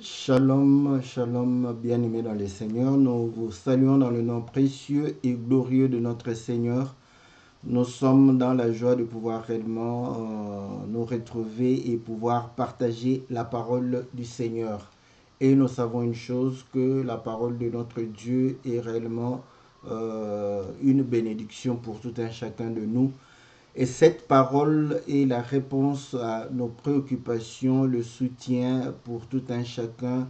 Shalom, shalom, bien-aimés dans le Seigneur. Nous vous saluons dans le nom précieux et glorieux de notre Seigneur. Nous sommes dans la joie de pouvoir réellement nous retrouver et pouvoir partager la parole du Seigneur. Et nous savons une chose, que la parole de notre Dieu est réellement une bénédiction pour tout un chacun de nous. Et cette parole est la réponse à nos préoccupations, le soutien pour tout un chacun,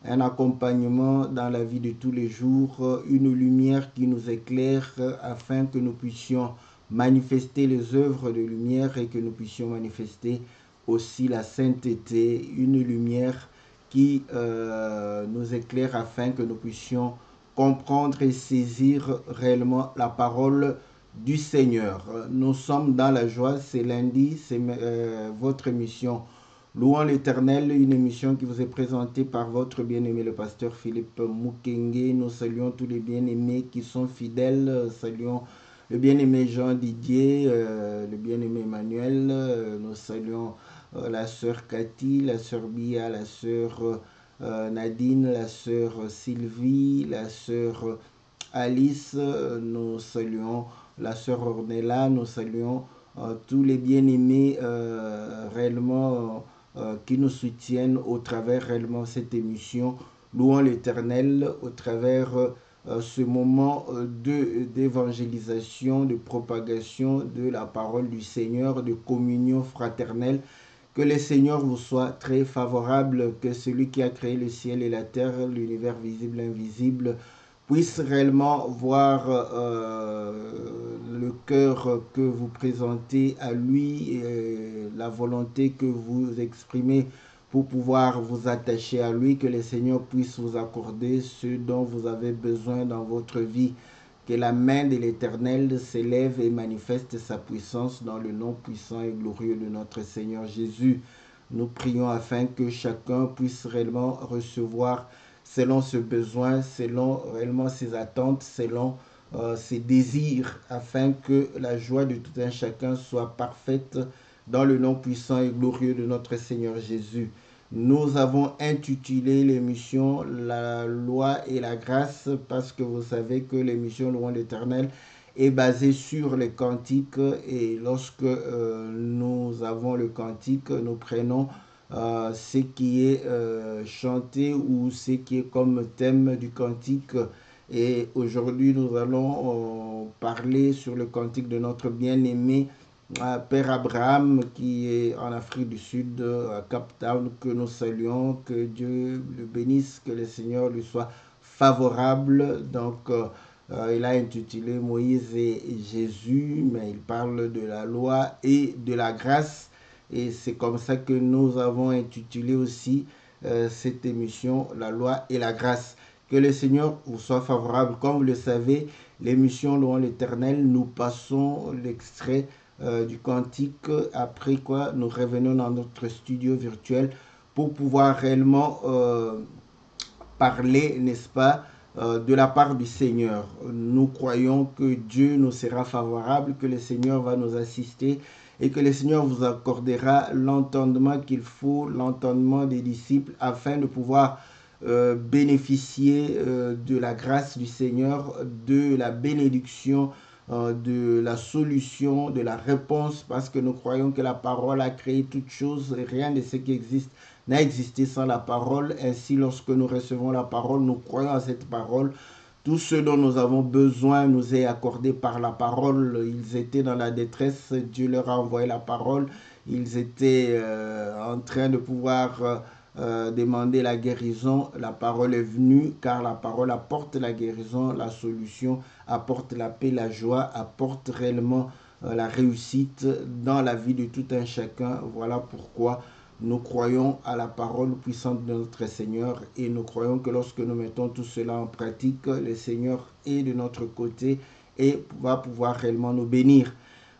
un accompagnement dans la vie de tous les jours, une lumière qui nous éclaire afin que nous puissions manifester les œuvres de lumière et que nous puissions manifester aussi la sainteté, une lumière qui nous éclaire afin que nous puissions comprendre et saisir réellement la parole du Seigneur. Nous sommes dans la joie, c'est lundi, c'est votre émission Louons l'Éternel, une émission qui vous est présentée par votre bien-aimé le pasteur Philippe Mukenge. Nous saluons tous les bien-aimés qui sont fidèles, saluons le bien-aimé Jean Didier, le bien-aimé Emmanuel, nous saluons la sœur Cathy, la sœur Bia, la sœur Nadine, la sœur Sylvie, la sœur Alice, nous saluons la sœur Ornella, nous saluons tous les bien-aimés réellement qui nous soutiennent au travers réellement cette émission. Louons l'Éternel au travers ce moment d'évangélisation, de propagation de la parole du Seigneur, de communion fraternelle. Que le Seigneur vous soit très favorable, que celui qui a créé le ciel et la terre, l'univers visible et invisible, puisse réellement voir le cœur que vous présentez à lui, et la volonté que vous exprimez pour pouvoir vous attacher à lui, que le Seigneur puisse vous accorder ce dont vous avez besoin dans votre vie. Que la main de l'Éternel s'élève et manifeste sa puissance dans le nom puissant et glorieux de notre Seigneur Jésus. Nous prions afin que chacun puisse réellement recevoir selon ce besoin, selon réellement ses attentes, selon ses désirs, afin que la joie de tout un chacun soit parfaite dans le nom puissant et glorieux de notre Seigneur Jésus. Nous avons intitulé l'émission La loi et la grâce, parce que vous savez que l'émission Louons l'Éternel est basée sur les cantiques, et lorsque nous avons le cantique, nous prenons ce qui est chanté ou ce qui est comme thème du cantique. Et aujourd'hui, nous allons parler sur le cantique de notre bien-aimé Père Abraham, qui est en Afrique du Sud, à Cape Town, que nous saluons, que Dieu le bénisse, que le Seigneur lui soit favorable. Donc, il a intitulé Moïse et Jésus, mais il parle de la loi et de la grâce. Et c'est comme ça que nous avons intitulé aussi cette émission, La loi et la grâce. Que le Seigneur vous soit favorable. Comme vous le savez, l'émission Louons l'Éternel, nous passons l'extrait du cantique, après quoi nous revenons dans notre studio virtuel pour pouvoir réellement parler, n'est-ce pas, de la part du Seigneur. Nous croyons que Dieu nous sera favorable, que le Seigneur va nous assister et que le Seigneur vous accordera l'entendement qu'il faut, l'entendement des disciples, afin de pouvoir bénéficier de la grâce du Seigneur, de la bénédiction, de la solution, de la réponse, parce que nous croyons que la parole a créé toutes choses et rien de ce qui existe n'a existé sans la parole. Ainsi, lorsque nous recevons la parole, nous croyons à cette parole. Tout ce dont nous avons besoin nous est accordé par la parole. Ils étaient dans la détresse, Dieu leur a envoyé la parole. Ils étaient en train de pouvoir demander la guérison. La parole est venue, car la parole apporte la guérison, la solution, apporte la paix, la joie, apporte réellement la réussite dans la vie de tout un chacun. Voilà pourquoi nous croyons à la parole puissante de notre Seigneur, et nous croyons que lorsque nous mettons tout cela en pratique, le Seigneur est de notre côté et va pouvoir réellement nous bénir.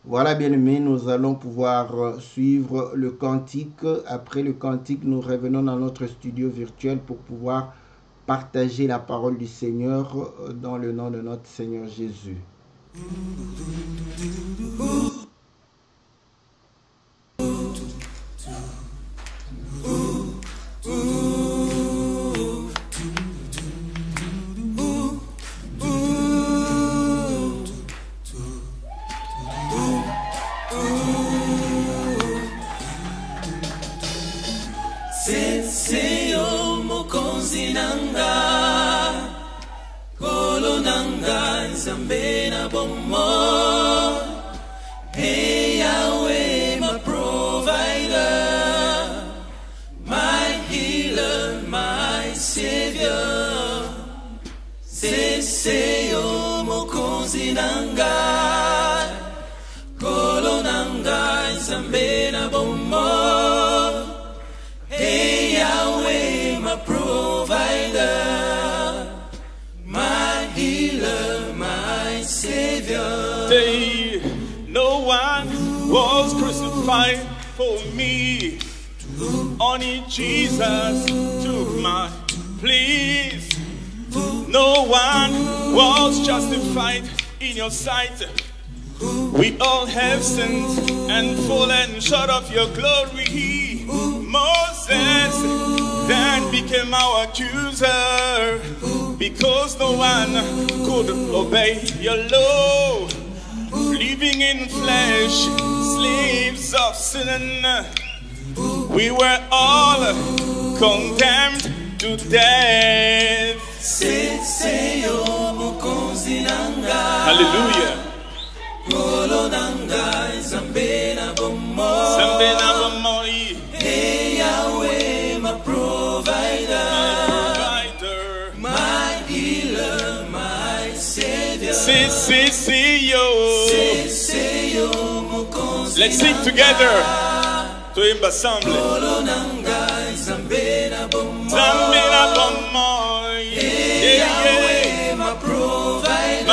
Voilà, bien-aimés, nous allons pouvoir suivre le cantique. Après le cantique, nous revenons dans notre studio virtuel pour pouvoir partager la parole du Seigneur dans le nom de notre Seigneur Jésus. mokonzi nanga, kolo nanga, nzambe na bomoi. Hey Yahweh, my provider, my healer, my savior. Seseyo mokonzi nanga, kolo nanga, nzambe na bomoi. Hey Yahweh, my provider, my healer, my savior. Say, no one was crucified for me, only Jesus took my place. No one was justified in your sight. We all have sinned and fallen short of your glory. Moses then became our accuser, because no one could obey your law. Living in flesh, slaves of sin, we were all condemned to death. Hallelujah. Hey Yahweh, my provider, my healer, my savior. Let's sing together. To him ensemble. Hey Yahweh, my provider,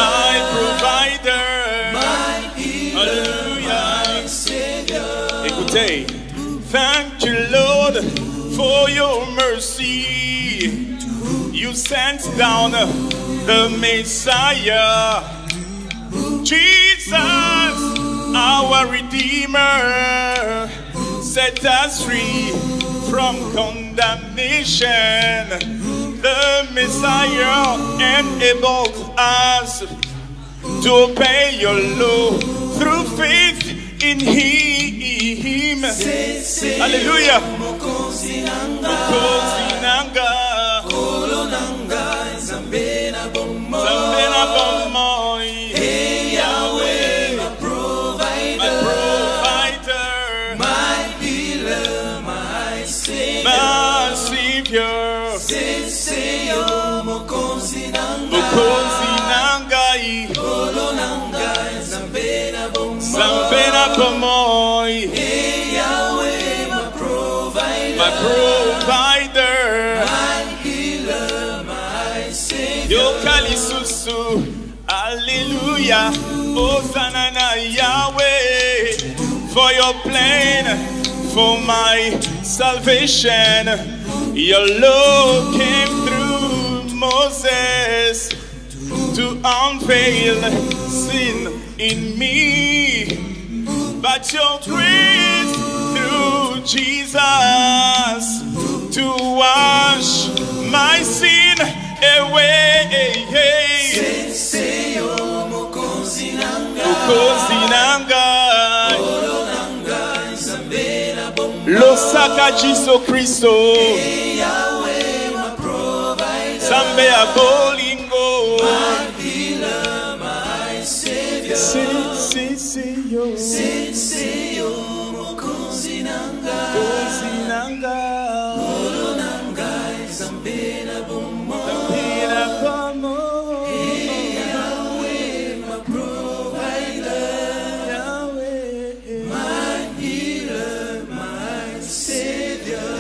my healer, my savior. Écoutez. Thank you, Lord, for your mercy. You sent down the Messiah, Jesus, our Redeemer, set us free from condemnation. The Messiah enabled us to obey your law through faith in Him. Hallelujah. Mokonzi nanga, kolo nanga, nzambe na bomoi. Hey Yahweh, my provider, my healer, my savior. Seseyo mokonzi nanga, kolo nanga, nzambe na bomoi. Hey Yahweh, my provider, my healer, my savior. Yo kalisusu, hallelujah, Hosanna na Yahweh, for your plan, for my salvation. Your law came through Moses to unveil sin in me, but your grace through Jesus to wash my sin away. Mokonzi nanga, Losaka Jiso Christo, Yahweh, my provider, Sambe Abolingo, my healer, my savior. Seseyo mokonzi nanga, kolo nanga, nzambe na bomoi. Hey Yahweh, my provider, my healer, my savior.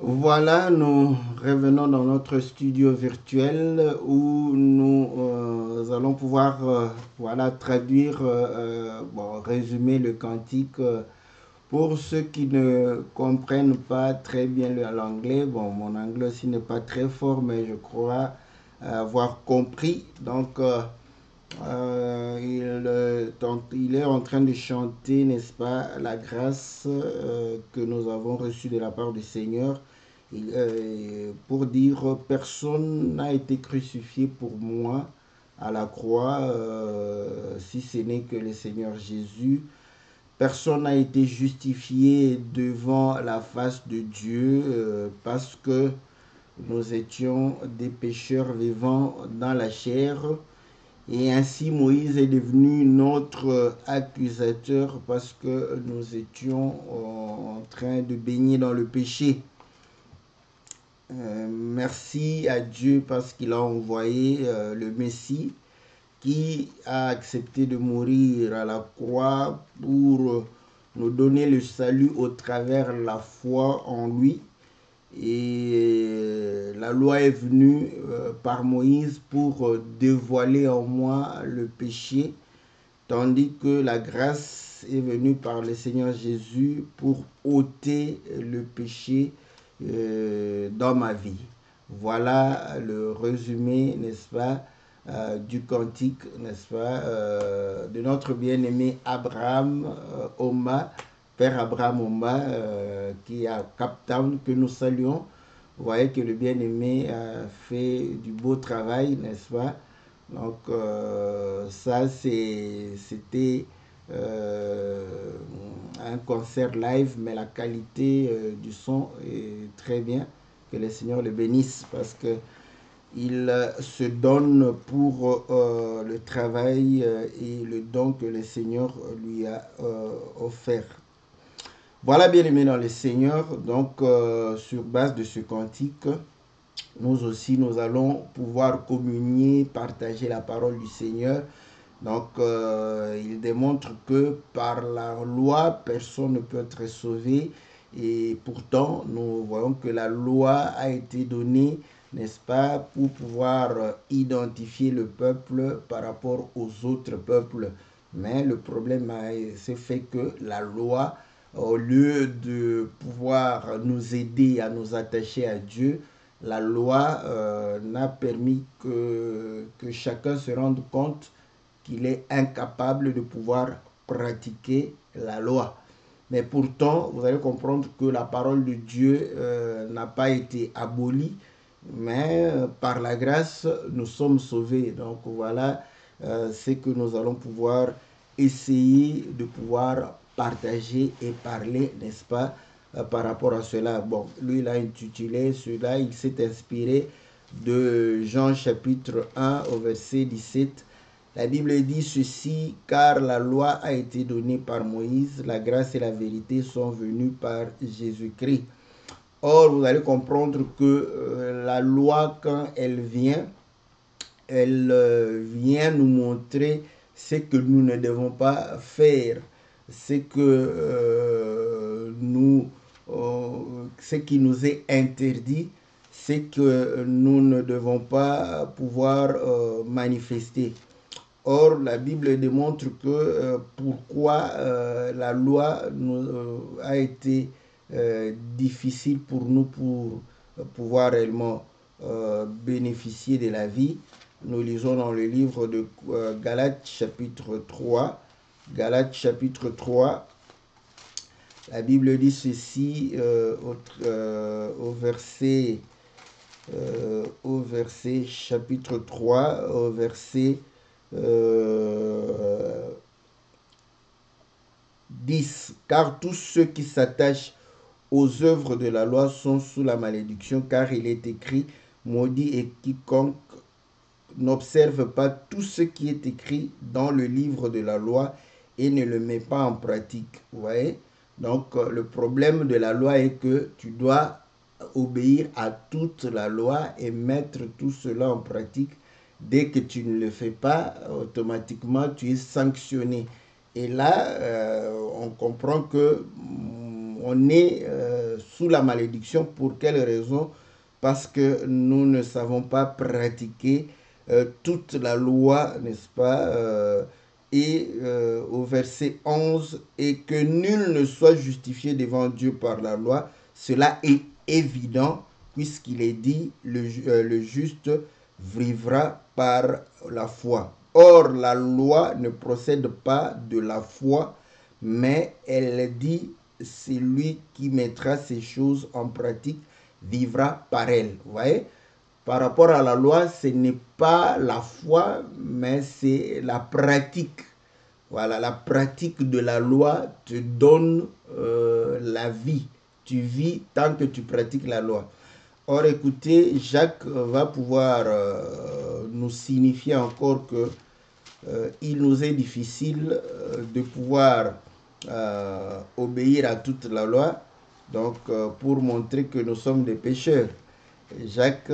Voilà, nous revenons dans notre studio virtuel où nous allons pouvoir voilà, traduire, résumer le cantique pour ceux qui ne comprennent pas très bien l'anglais. Bon, mon anglais aussi n'est pas très fort, mais je crois avoir compris. Donc, il est en train de chanter, n'est-ce pas, la grâce que nous avons reçue de la part du Seigneur. Pour dire personne n'a été crucifié pour moi à la croix si ce n'est que le Seigneur Jésus. personne n'a été justifié devant la face de Dieu parce que nous étions des pécheurs vivant dans la chair. Et ainsi Moïse est devenu notre accusateur parce que nous étions en train de baigner dans le péché. Merci à Dieu parce qu'il a envoyé le Messie qui a accepté de mourir à la croix pour nous donner le salut au travers la foi en lui. Et la loi est venue par Moïse pour dévoiler en moi le péché, tandis que la grâce est venue par le Seigneur Jésus pour ôter le péché dans ma vie. Voilà le résumé, n'est-ce pas, du cantique, n'est-ce pas, de notre bien-aimé Abraham Oma, Père Abraham Oma, qui est à Cape Town, que nous saluons. Vous voyez que le bien-aimé a fait du beau travail, n'est-ce pas? Donc, ça, c'était un concert live, mais la qualité du son est très bien. Que le Seigneur le bénisse parce que il se donne pour le travail et le don que le Seigneur lui a offert. Voilà, bien aimé dans le Seigneur, donc sur base de ce cantique, nous aussi, nous allons pouvoir communier, partager la parole du Seigneur. Donc, il démontre que par la loi, personne ne peut être sauvé. Et pourtant, nous voyons que la loi a été donnée, n'est-ce pas, pour pouvoir identifier le peuple par rapport aux autres peuples. Mais le problème, c'est fait que la loi, au lieu de pouvoir nous aider à nous attacher à Dieu, la loi n'a permis que chacun se rende compte qu'il est incapable de pouvoir pratiquer la loi. Mais pourtant, vous allez comprendre que la parole de Dieu n'a pas été abolie, mais par la grâce, nous sommes sauvés. Donc voilà, c'est que nous allons pouvoir essayer de pouvoir partager et parler, n'est-ce pas, par rapport à cela. Bon, lui, il a intitulé cela, il s'est inspiré de Jean chapitre 1 au verset 17. La Bible dit ceci, car la loi a été donnée par Moïse, la grâce et la vérité sont venues par Jésus-Christ. Or, vous allez comprendre que la loi, quand elle vient nous montrer ce que nous ne devons pas faire, ce qui nous est interdit, ce que nous ne devons pas pouvoir manifester. Or, la Bible démontre que pourquoi la loi a été difficile pour nous pour pouvoir réellement bénéficier de la vie. Nous lisons dans le livre de Galates chapitre 3. Galates chapitre 3. La Bible dit ceci au verset chapitre 3, au verset 10. Car tous ceux qui s'attachent aux œuvres de la loi sont sous la malédiction, car il est écrit, maudit est quiconque n'observe pas tout ce qui est écrit dans le livre de la loi et ne le met pas en pratique. Vous voyez? Donc, le problème de la loi est que tu dois obéir à toute la loi et mettre tout cela en pratique. Dès que tu ne le fais pas, automatiquement, tu es sanctionné. Et là, on comprend que on est sous la malédiction. Pour quelle raison? Parce que nous ne savons pas pratiquer toute la loi, n'est-ce pas? Et au verset 11, et que nul ne soit justifié devant Dieu par la loi, cela est évident, puisqu'il est dit, le juste vivra par la foi. Or, la loi ne procède pas de la foi, mais elle dit, celui qui mettra ces choses en pratique vivra par elle. Vous voyez? Par rapport à la loi, ce n'est pas la foi, mais c'est la pratique Voilà, la pratique de la loi te donne la vie. Tu vis tant que tu pratiques la loi. Or, écoutez, Jacques va pouvoir nous signifier encore que il nous est difficile de pouvoir obéir à toute la loi, donc pour montrer que nous sommes des pécheurs. Jacques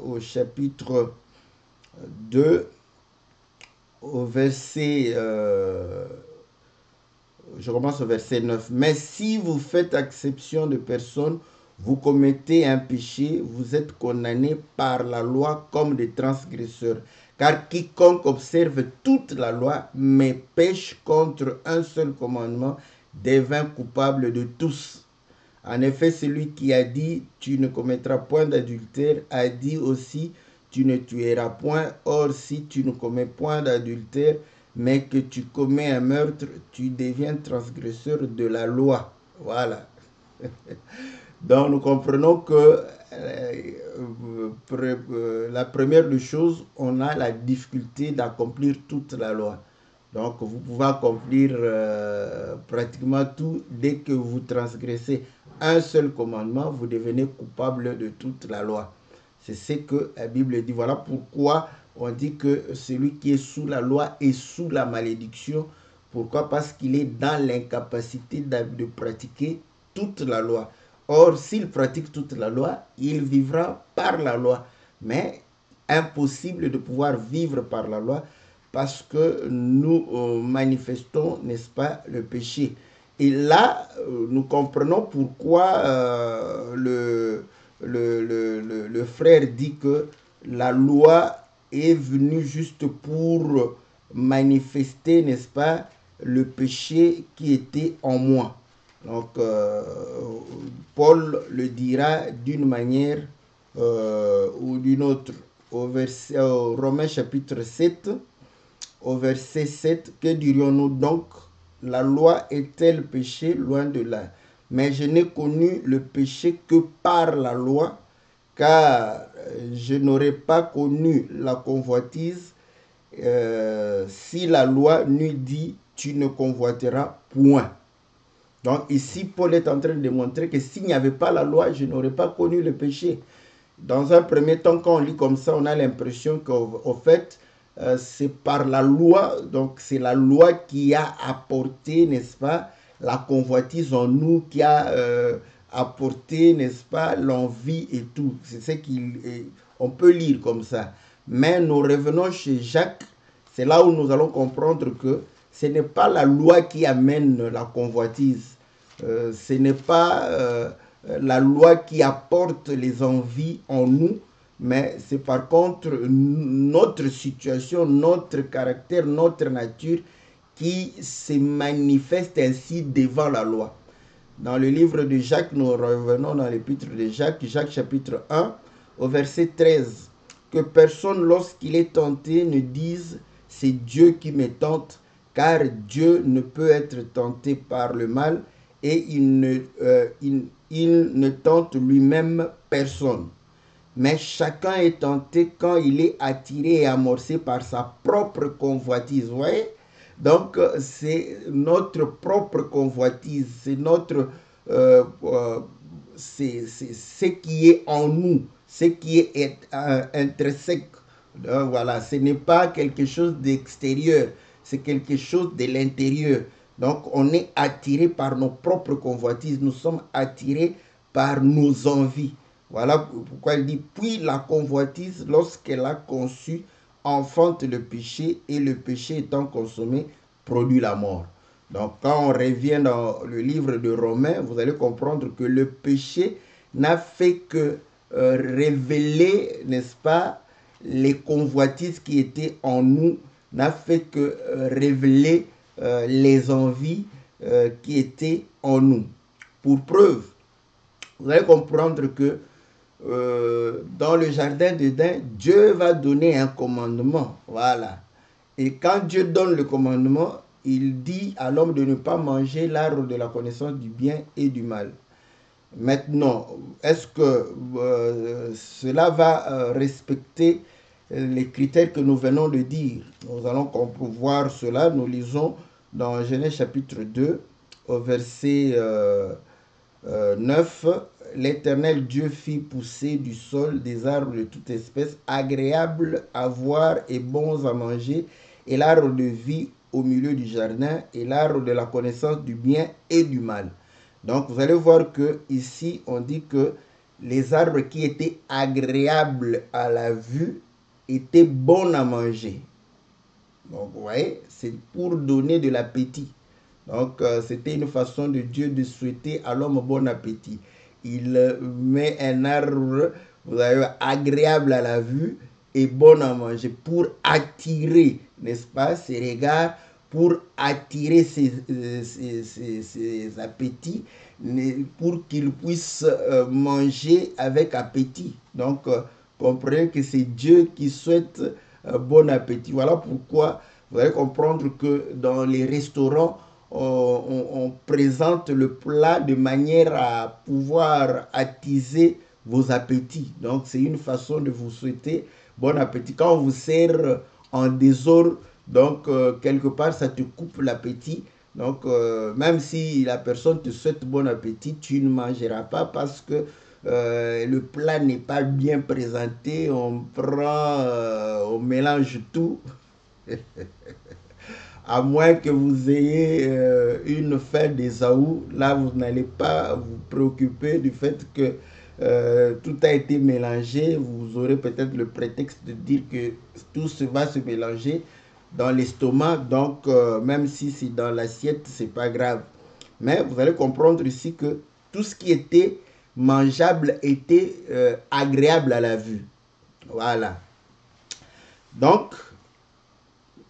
au chapitre 2, au verset, je commence au verset 9. Mais si vous faites exception de personnes, vous commettez un péché, vous êtes condamnés par la loi comme des transgresseurs. Car quiconque observe toute la loi, mais pêche contre un seul commandement, devint coupable de tous. En effet, celui qui a dit « tu ne commettras point d'adultère » a dit aussi « tu ne tueras point ». Or, si tu ne commets point d'adultère, mais que tu commets un meurtre, tu deviens transgresseur de la loi. Voilà. Donc, nous comprenons que la première des choses, on a la difficulté d'accomplir toute la loi. Donc, vous pouvez accomplir pratiquement tout. Dès que vous transgressez un seul commandement, vous devenez coupable de toute la loi. C'est ce que la Bible dit. Voilà pourquoi on dit que celui qui est sous la loi est sous la malédiction. Pourquoi? Parce qu'il est dans l'incapacité de pratiquer toute la loi. Or, s'il pratique toute la loi, il vivra par la loi. Mais impossible de pouvoir vivre par la loi parce que nous manifestons, n'est-ce pas, le péché. Et là, nous comprenons pourquoi le frère dit que la loi est venue juste pour manifester, n'est-ce pas, le péché qui était en moi. Donc, Paul le dira d'une manière ou d'une autre. Au Romains chapitre 7, au verset 7, que dirions-nous donc? La loi est-elle péché? Loin de là. Mais je n'ai connu le péché que par la loi, car je n'aurais pas connu la convoitise si la loi n'eût dit « tu ne convoiteras point ». Donc ici, Paul est en train de démontrer que s'il n'y avait pas la loi, je n'aurais pas connu le péché. Dans un premier temps, quand on lit comme ça, on a l'impression qu'au fait, c'est par la loi, donc c'est la loi qui a apporté, n'est-ce pas, la convoitise en nous, qui a apporté, n'est-ce pas, l'envie et tout. C'est ce qu'on peut lire comme ça. Mais nous revenons chez Jacques, c'est là où nous allons comprendre que ce n'est pas la loi qui amène la convoitise. Ce n'est pas la loi qui apporte les envies en nous, mais c'est par contre notre situation, notre caractère, notre nature qui se manifeste ainsi devant la loi. Dans le livre de Jacques, nous revenons dans l'épître de Jacques, Jacques chapitre 1, au verset 13. Que personne, lorsqu'il est tenté, ne dise « c'est Dieu qui me tente », car Dieu ne peut être tenté par le mal et il ne tente lui-même personne. Mais chacun est tenté quand il est attiré et amorcé par sa propre convoitise. Vous voyez? Donc, c'est notre propre convoitise, c'est notre, c'est ce qui est en nous, ce qui est intrinsèque. Voilà, ce n'est pas quelque chose d'extérieur, c'est quelque chose de l'intérieur. Donc, on est attiré par nos propres convoitises, nous sommes attirés par nos envies. Voilà pourquoi il dit, puis la convoitise, lorsqu'elle a conçu, enfante le péché, et le péché étant consommé, produit la mort. Donc, quand on revient dans le livre de Romains, vous allez comprendre que le péché n'a fait que révéler, n'est-ce pas, les convoitises qui étaient en nous, n'a fait que révéler les envies qui étaient en nous. Pour preuve, vous allez comprendre que dans le jardin d'Éden, Dieu va donner un commandement. Voilà. Et quand Dieu donne le commandement, il dit à l'homme de ne pas manger l'arbre de la connaissance du bien et du mal. Maintenant, est-ce que cela va respecter les critères que nous venons de dire. Nous allons voir cela. Nous lisons dans Genèse chapitre 2, au verset 9. L'Éternel Dieu fit pousser du sol des arbres de toute espèce, agréables à voir et bons à manger, et l'arbre de vie au milieu du jardin, et l'arbre de la connaissance du bien et du mal. Donc vous allez voir que ici on dit que les arbres qui étaient agréables à la vue étaient bons à manger. Donc vous voyez, c'est pour donner de l'appétit. Donc c'était une façon de Dieu de souhaiter à l'homme bon appétit. Il met un arbre, vous avez agréable à la vue et bon à manger pour attirer, n'est-ce pas, ses regards, pour attirer ses appétits, pour qu'il puisse manger avec appétit. Donc, comprenez que c'est Dieu qui souhaite bon appétit. Voilà pourquoi vous allez comprendre que dans les restaurants, on présente le plat de manière à pouvoir attiser vos appétits. Donc, c'est une façon de vous souhaiter bon appétit. Quand on vous sert en désordre, donc, quelque part, ça te coupe l'appétit. Donc, même si la personne te souhaite bon appétit, tu ne mangeras pas parce que le plat n'est pas bien présenté. On prend, on mélange tout. À moins que vous ayez une faim d'Ésaü, là vous n'allez pas vous préoccuper du fait que tout a été mélangé. Vous aurez peut-être le prétexte de dire que tout va se mélanger dans l'estomac, donc même si c'est dans l'assiette, c'est pas grave. Mais vous allez comprendre ici que tout ce qui était mangeable était agréable à la vue. Voilà. Donc,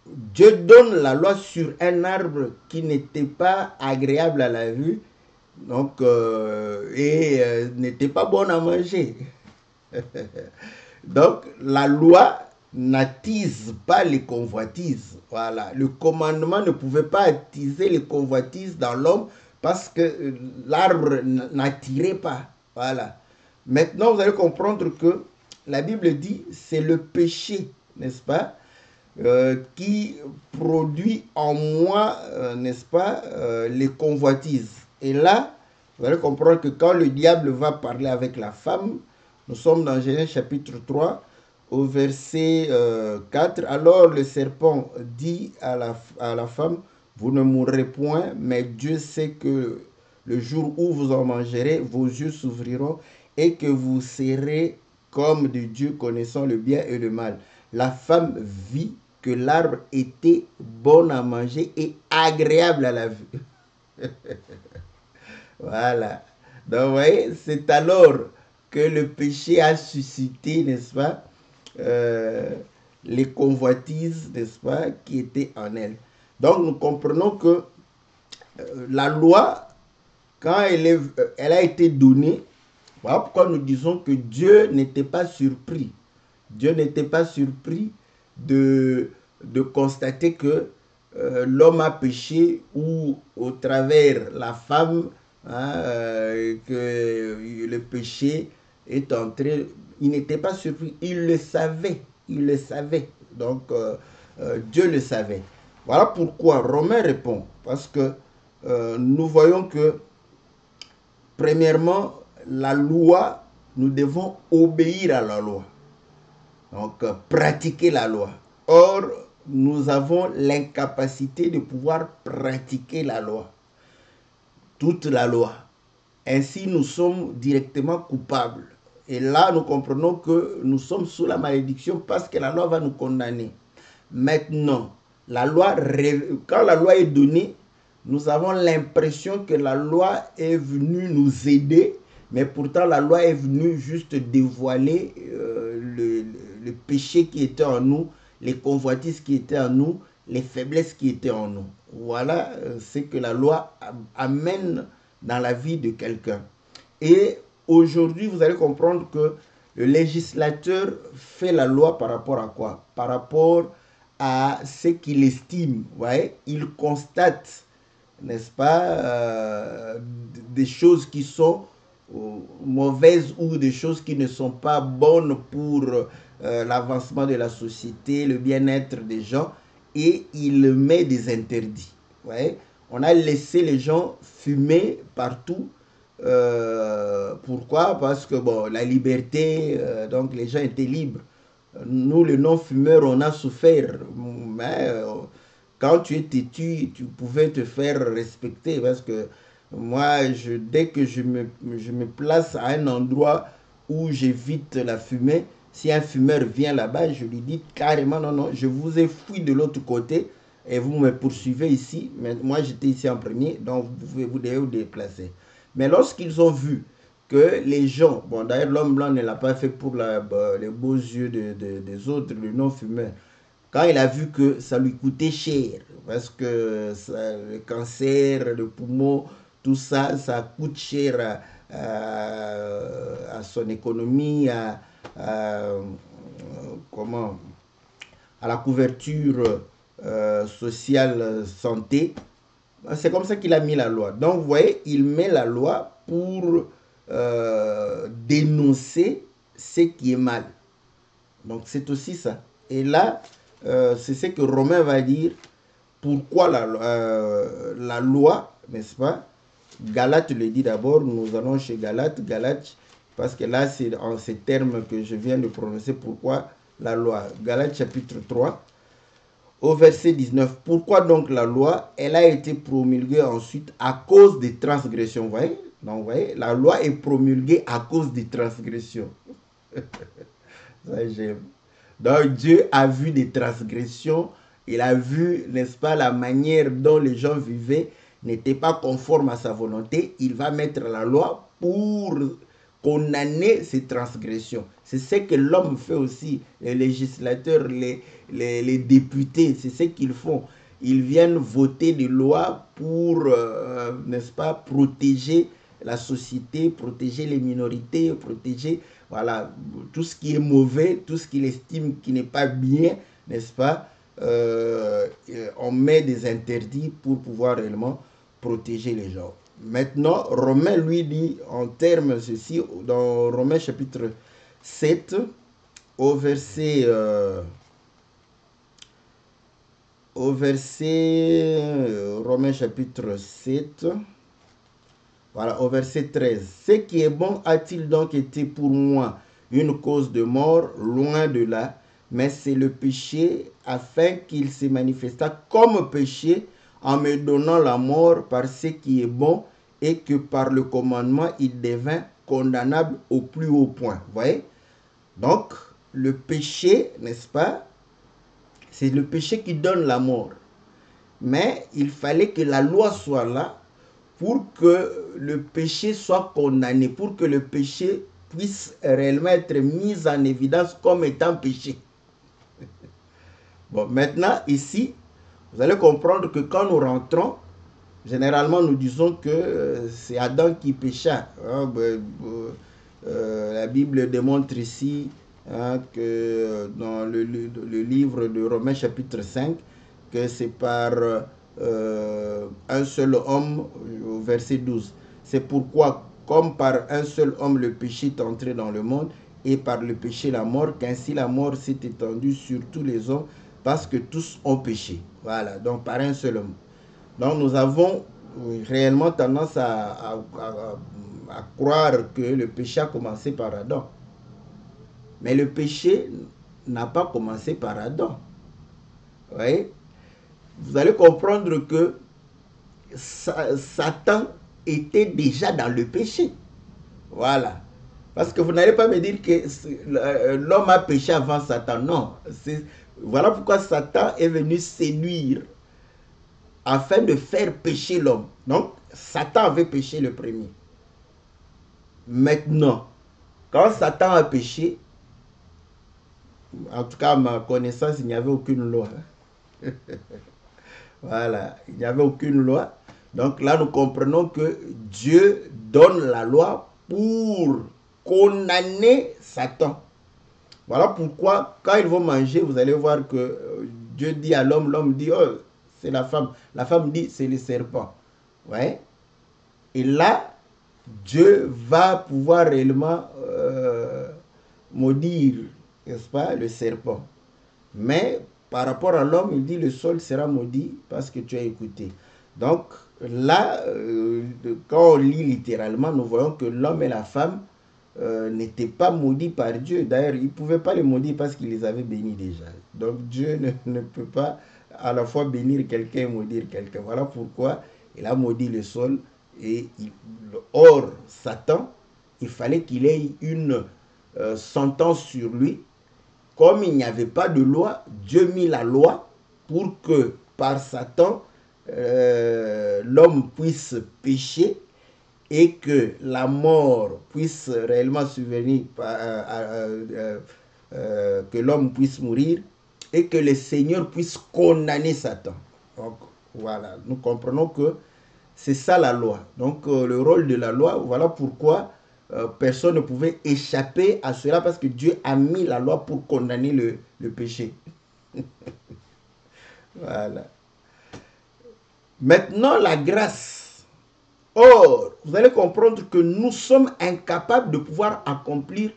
Dieu donne la loi sur un arbre qui n'était pas agréable à la vue, donc, n'était pas bon à manger. Donc, la loi n'attise pas les convoitises. Voilà. Le commandement ne pouvait pas attiser les convoitises dans l'homme parce que l'arbre n'attirait pas. Voilà. Maintenant, vous allez comprendre que la Bible dit c'est le péché, n'est-ce pas, qui produit en moi, n'est-ce pas, les convoitises. Et là, vous allez comprendre que quand le diable va parler avec la femme, nous sommes dans Genèse chapitre 3, au verset 4. Alors le serpent dit à la femme, vous ne mourrez point, mais Dieu sait que le jour où vous en mangerez, vos yeux s'ouvriront et que vous serez comme de Dieu, connaissant le bien et le mal. La femme vit que l'arbre était bon à manger et agréable à la vue. Voilà. Donc, vous voyez, c'est alors que le péché a suscité, n'est-ce pas, les convoitises, n'est-ce pas, qui étaient en elle. Donc, nous comprenons que la loi, quand elle a été donnée, voilà pourquoi nous disons que Dieu n'était pas surpris. Dieu n'était pas surpris de constater que l'homme a péché ou au travers la femme, que le péché est entré. Il n'était pas surpris, il le savait, donc Dieu le savait. Voilà pourquoi Romain répond, parce que nous voyons que premièrement, la loi, nous devons obéir à la loi, donc pratiquer la loi. Or, nous avons l'incapacité de pouvoir pratiquer la loi, toute la loi. Ainsi, nous sommes directement coupables. Et là, nous comprenons que nous sommes sous la malédiction parce que la loi va nous condamner. Maintenant, quand la loi est donnée, nous avons l'impression que la loi est venue nous aider, mais pourtant la loi est venue juste dévoiler le péché qui était en nous, les convoitises qui étaient en nous, les faiblesses qui étaient en nous. Voilà ce que la loi amène dans la vie de quelqu'un. Et aujourd'hui, vous allez comprendre que le législateur fait la loi par rapport à quoi? Par rapport à ce qu'il estime. Vous voyez? Il constate, n'est-ce pas, des choses qui sont mauvaises ou des choses qui ne sont pas bonnes pour l'avancement de la société, le bien-être des gens, et il met des interdits. Ouais. On a laissé les gens fumer partout. Pourquoi? Parce que bon, la liberté, donc les gens étaient libres. Nous, les non-fumeurs, on a souffert. Mais quand tu es têtu, tu pouvais te faire respecter. Parce que moi, dès que je me place à un endroit où j'évite la fumée, si un fumeur vient là-bas, je lui dis carrément non, non, je vous ai fui de l'autre côté et vous me poursuivez ici. Mais moi, j'étais ici en premier, donc vous devez vous déplacer. Mais lorsqu'ils ont vu que les gens, bon d'ailleurs l'homme blanc ne l'a pas fait pour les beaux yeux des autres, le non-fumeur, quand il a vu que ça lui coûtait cher, parce que le cancer, le poumon, tout ça, ça coûte cher à son économie, comment, à la couverture sociale santé. C'est comme ça qu'il a mis la loi. Donc, vous voyez, il met la loi pour dénoncer ce qui est mal. Donc, c'est aussi ça. Et là, c'est ce que Romain va dire. Pourquoi la loi, n'est-ce pas? Galate le dit d'abord. Nous allons chez Galate, parce que là, c'est en ces termes que je viens de prononcer. Pourquoi la loi? Galate chapitre 3. Au verset 19, pourquoi donc la loi? Elle a été promulguée ensuite à cause des transgressions. Vous voyez? Donc, vous voyez, la loi est promulguée à cause des transgressions. Ça, j'aime. Donc, Dieu a vu des transgressions. Il a vu, n'est-ce pas, la manière dont les gens vivaient n'était pas conforme à sa volonté. Il va mettre la loi pour condamner ces transgressions. C'est ce que l'homme fait aussi, les législateurs, les députés, c'est ce qu'ils font. Ils viennent voter des lois pour, n'est-ce pas, protéger la société, protéger les minorités, protéger, voilà, tout ce qui est mauvais, tout ce qu'il estime qui n'est pas bien, n'est-ce pas. On met des interdits pour pouvoir réellement protéger les gens. Maintenant, Romain lui dit en termes ceci, dans Romains chapitre 7, au verset Romains chapitre 7, voilà, au verset 13. Ce qui est bon a-t-il donc été pour moi une cause de mort? Loin de là, mais c'est le péché afin qu'il se manifestât comme péché en me donnant la mort par ce qui est bon, et que par le commandement, il devint condamnable au plus haut point. Vous voyez? Donc, le péché, n'est-ce pas? C'est le péché qui donne la mort. Mais il fallait que la loi soit là pour que le péché soit condamné, pour que le péché puisse réellement être mis en évidence comme étant péché. Bon, maintenant, ici, vous allez comprendre que quand nous rentrons, généralement, nous disons que c'est Adam qui pécha. Hein, la Bible démontre ici que dans le livre de Romains chapitre 5, que c'est par un seul homme, au verset 12. C'est pourquoi, comme par un seul homme, le péché est entré dans le monde, et par le péché la mort, qu'ainsi la mort s'est étendue sur tous les hommes, parce que tous ont péché. Voilà, donc par un seul homme. Donc nous avons réellement tendance à croire que le péché a commencé par Adam. Mais le péché n'a pas commencé par Adam. Vous voyez? Vous allez comprendre que Satan était déjà dans le péché. Voilà. Parce que vous n'allez pas me dire que l'homme a péché avant Satan. Non. Voilà pourquoi Satan est venu séduire afin de faire pécher l'homme. Donc, Satan avait péché le premier. Maintenant, quand Satan a péché, en tout cas à ma connaissance, il n'y avait aucune loi. Voilà, il n'y avait aucune loi. Donc là, nous comprenons que Dieu donne la loi pour condamner Satan. Voilà pourquoi, quand ils vont manger, vous allez voir que Dieu dit à l'homme, l'homme dit, oh, c'est la femme. La femme dit, c'est le serpent. Ouais. Et là, Dieu va pouvoir réellement maudire n'est-ce pas, le serpent. Mais par rapport à l'homme, il dit le sol sera maudit parce que tu as écouté. Donc là, quand on lit littéralement, nous voyons que l'homme et la femme n'étaient pas maudits par Dieu. D'ailleurs, il ne pouvait pas les maudire parce qu'il les avait bénis déjà. Donc Dieu ne peut pas à la fois bénir quelqu'un et maudire quelqu'un. Voilà pourquoi il a maudit le sol. Et or, Satan, il fallait qu'il ait une sentence sur lui. Comme il n'y avait pas de loi, Dieu mit la loi pour que par Satan, l'homme puisse pécher et que la mort puisse réellement survenir, que l'homme puisse mourir et que le Seigneur puisse condamner Satan. Donc voilà, nous comprenons que c'est ça la loi. Donc le rôle de la loi, voilà pourquoi personne ne pouvait échapper à cela parce que Dieu a mis la loi pour condamner le péché. Voilà. Maintenant, la grâce. Or, vous allez comprendre que nous sommes incapables de pouvoir accomplir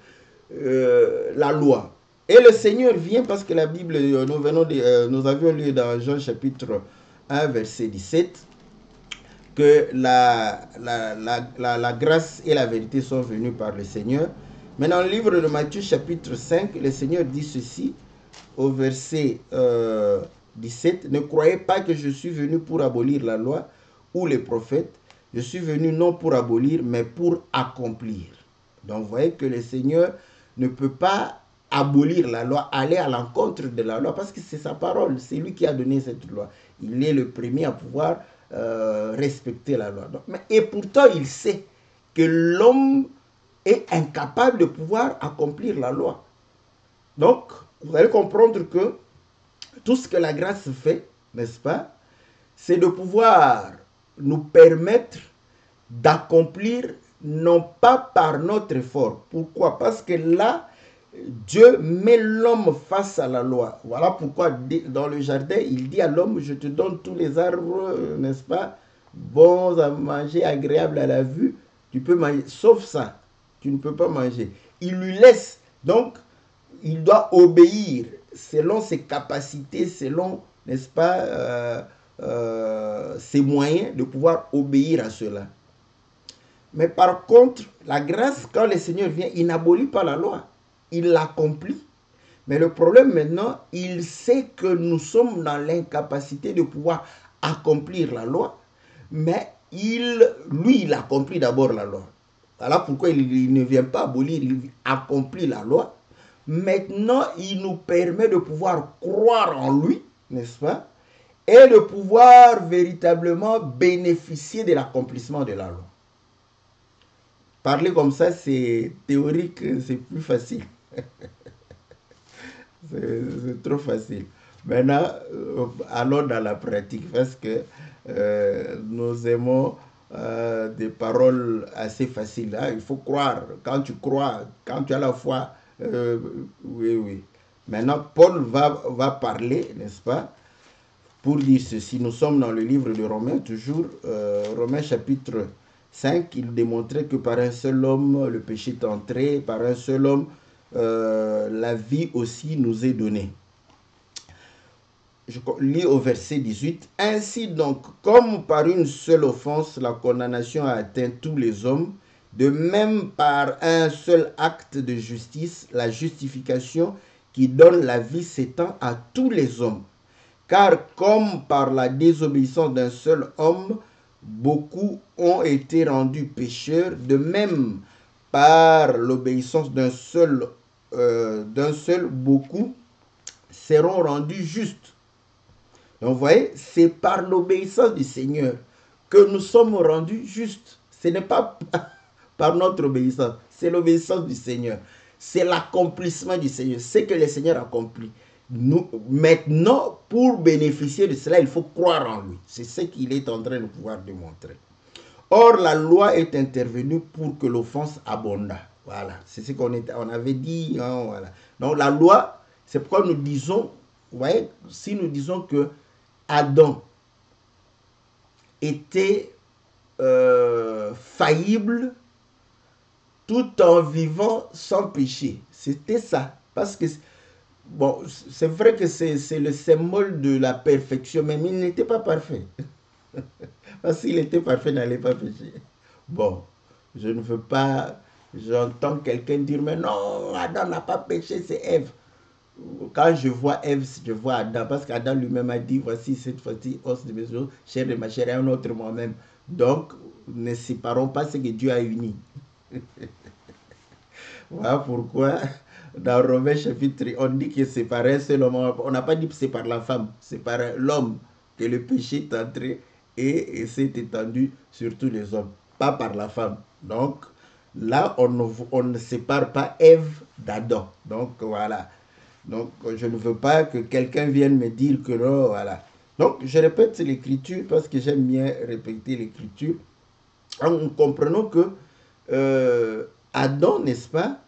la loi. Et le Seigneur vient parce que la Bible, nous avions lu dans Jean chapitre 1, verset 17, que la grâce et la vérité sont venues par le Seigneur. Mais dans le livre de Matthieu chapitre 5, le Seigneur dit ceci au verset 17. Ne croyez pas que je suis venu pour abolir la loi ou les prophètes. Je suis venu non pour abolir, mais pour accomplir. Donc vous voyez que le Seigneur ne peut pas abolir la loi, aller à l'encontre de la loi, parce que c'est sa parole, c'est lui qui a donné cette loi. Il est le premier à pouvoir respecter la loi. Donc, et pourtant, il sait que l'homme est incapable de pouvoir accomplir la loi. Donc, vous allez comprendre que tout ce que la grâce fait, n'est-ce pas, c'est de pouvoir nous permettre d'accomplir non pas par notre effort. Pourquoi? Parce que là, Dieu met l'homme face à la loi. Voilà pourquoi dans le jardin, il dit à l'homme, je te donne tous les arbres, n'est-ce pas, bons à manger, agréables à la vue, tu peux manger, sauf ça, tu ne peux pas manger. Il lui laisse, donc, il doit obéir selon ses capacités, selon, n'est-ce pas, ses moyens de pouvoir obéir à cela. Mais par contre, la grâce, quand le Seigneur vient, il n'abolit pas la loi. Il l'accomplit. Mais le problème maintenant, il sait que nous sommes dans l'incapacité de pouvoir accomplir la loi. Mais lui, il accomplit d'abord la loi. Voilà pourquoi il ne vient pas abolir, il accomplit la loi. Maintenant, il nous permet de pouvoir croire en lui, n'est-ce pas? Et de pouvoir véritablement bénéficier de l'accomplissement de la loi. Parler comme ça, c'est théorique, c'est plus facile. C'est trop facile. Maintenant, allons dans la pratique parce que nous aimons des paroles assez faciles. Hein. Il faut croire. Quand tu crois, quand tu as la foi, oui. Maintenant, Paul va parler, n'est-ce pas, pour dire ceci. Nous sommes dans le livre de Romains, toujours, Romains chapitre 5, il démontrait que par un seul homme, le péché est entré, par un seul homme, la vie aussi nous est donnée. Je lis au verset 18. Ainsi donc, comme par une seule offense, la condamnation a atteint tous les hommes, de même par un seul acte de justice, la justification qui donne la vie s'étend à tous les hommes. Car comme par la désobéissance d'un seul homme, beaucoup ont été rendus pécheurs, de même par l'obéissance d'un seul, beaucoup seront rendus justes. Donc vous voyez, c'est par l'obéissance du Seigneur que nous sommes rendus justes. Ce n'est pas par notre obéissance, c'est l'obéissance du Seigneur. C'est l'accomplissement du Seigneur, c'est que le Seigneur accomplit. Nous, maintenant, pour bénéficier de cela, il faut croire en lui. C'est ce qu'il est en train de pouvoir démontrer. Or, la loi est intervenue pour que l'offense abondât. Voilà, c'est ce qu'on avait dit. Hein, voilà. Donc, la loi, c'est pourquoi nous disons, vous voyez, si nous disons que Adam était faillible tout en vivant sans péché. C'était ça. Parce que, bon, c'est vrai que c'est le symbole de la perfection, mais il n'était pas parfait. Parce qu'il était parfait, il n'allait pas pécher. Bon, je ne veux pas... J'entends quelqu'un dire, mais non, Adam n'a pas péché, c'est Ève. Quand je vois Ève, je vois Adam, parce qu'Adam lui-même a dit, voici cette fois-ci, os de mes os, chair de ma chair et un autre moi-même. Donc, ne séparons pas ce que Dieu a uni. Voilà pourquoi, dans Romains chapitre, on dit que c'est par un seul homme. On n'a pas dit que c'est par la femme, c'est par l'homme que le péché est entré et s'est étendu sur tous les hommes, pas par la femme. Donc, là, on ne sépare pas Ève d'Adam. Donc, voilà. Donc, je ne veux pas que quelqu'un vienne me dire que non, voilà. Donc, je répète l'écriture parce que j'aime bien répéter l'écriture. En comprenant que Adam, n'est-ce pas,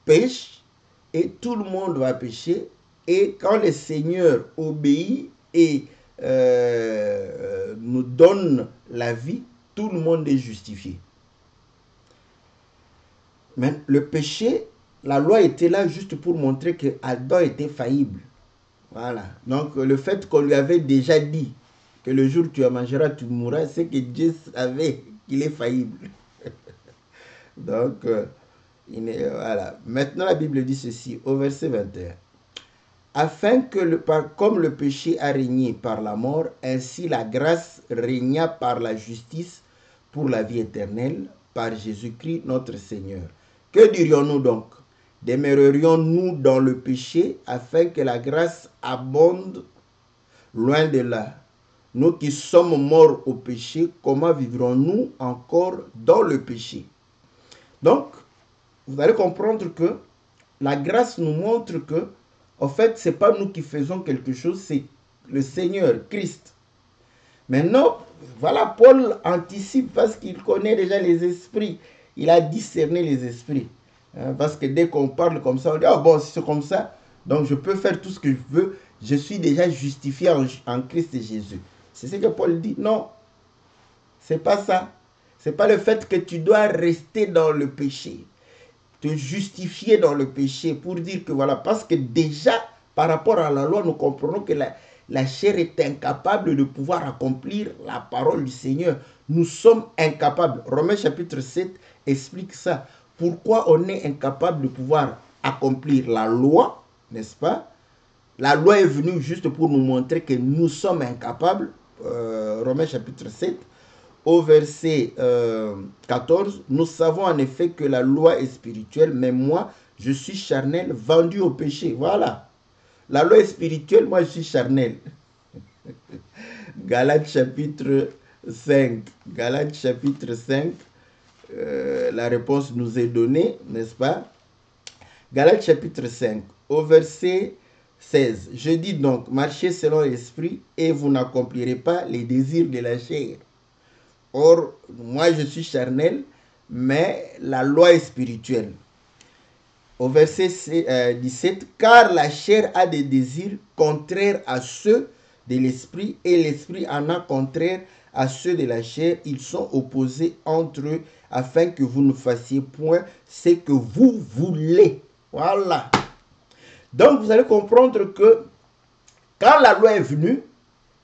pêche et tout le monde va pécher. Et quand le Seigneur obéit et nous donne la vie, tout le monde est justifié. Mais le péché, la loi était là juste pour montrer que Adam était faillible. Voilà. Donc le fait qu'on lui avait déjà dit que le jour où tu en mangeras, tu mourras, c'est que Dieu savait qu'il est faillible. Donc, voilà. Maintenant, la Bible dit ceci, au verset 21. Afin que, comme le péché a régné par la mort, ainsi la grâce régna par la justice pour la vie éternelle, par Jésus-Christ notre Seigneur. Que dirions-nous donc? Demeurerions-nous dans le péché afin que la grâce abonde? Loin de là. Nous qui sommes morts au péché, comment vivrons-nous encore dans le péché? Donc, vous allez comprendre que la grâce nous montre que, en fait, ce n'est pas nous qui faisons quelque chose, c'est le Seigneur, Christ. Maintenant, voilà, Paul anticipe parce qu'il connaît déjà les esprits. Il a discerné les esprits. Parce que dès qu'on parle comme ça, on dit, oh bon, c'est comme ça, donc je peux faire tout ce que je veux, je suis déjà justifié en Christ et Jésus. C'est ce que Paul dit. Non, c'est pas ça. C'est pas le fait que tu dois rester dans le péché, te justifier dans le péché pour dire que voilà, parce que déjà, par rapport à la loi, nous comprenons que la chair est incapable de pouvoir accomplir la parole du Seigneur. Nous sommes incapables. Romains chapitre 7 explique ça. Pourquoi on est incapable de pouvoir accomplir la loi, n'est-ce pas? La loi est venue juste pour nous montrer que nous sommes incapables. Romains chapitre 7, au verset 14, nous savons en effet que la loi est spirituelle, mais moi, je suis charnel, vendu au péché. Voilà. La loi est spirituelle, moi, je suis charnel. Galates chapitre 5. Galates chapitre 5. La réponse nous est donnée, n'est-ce pas? Galates chapitre 5, au verset 16. Je dis donc, marchez selon l'esprit et vous n'accomplirez pas les désirs de la chair. Or, moi je suis charnel, mais la loi est spirituelle. Au verset 17, car la chair a des désirs contraires à ceux de l'esprit et l'esprit en a contraire à ceux de la chair. Ils sont opposés entre eux afin que vous ne fassiez point ce que vous voulez. Voilà. Donc vous allez comprendre que quand la loi est venue,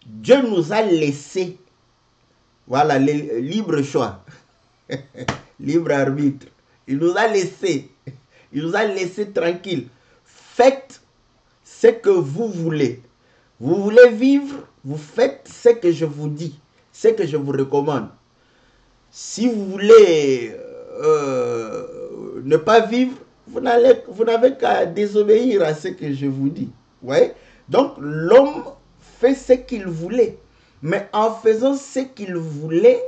Dieu nous a laissé, voilà, le libre choix, libre arbitre. Il nous a laissé tranquille. Faites ce que vous voulez. Vous voulez vivre, vous faites ce que je vous dis, ce que je vous recommande. Si vous voulez ne pas vivre, vous n'avez qu'à désobéir à ce que je vous dis. Ouais? Donc, l'homme fait ce qu'il voulait. Mais en faisant ce qu'il voulait,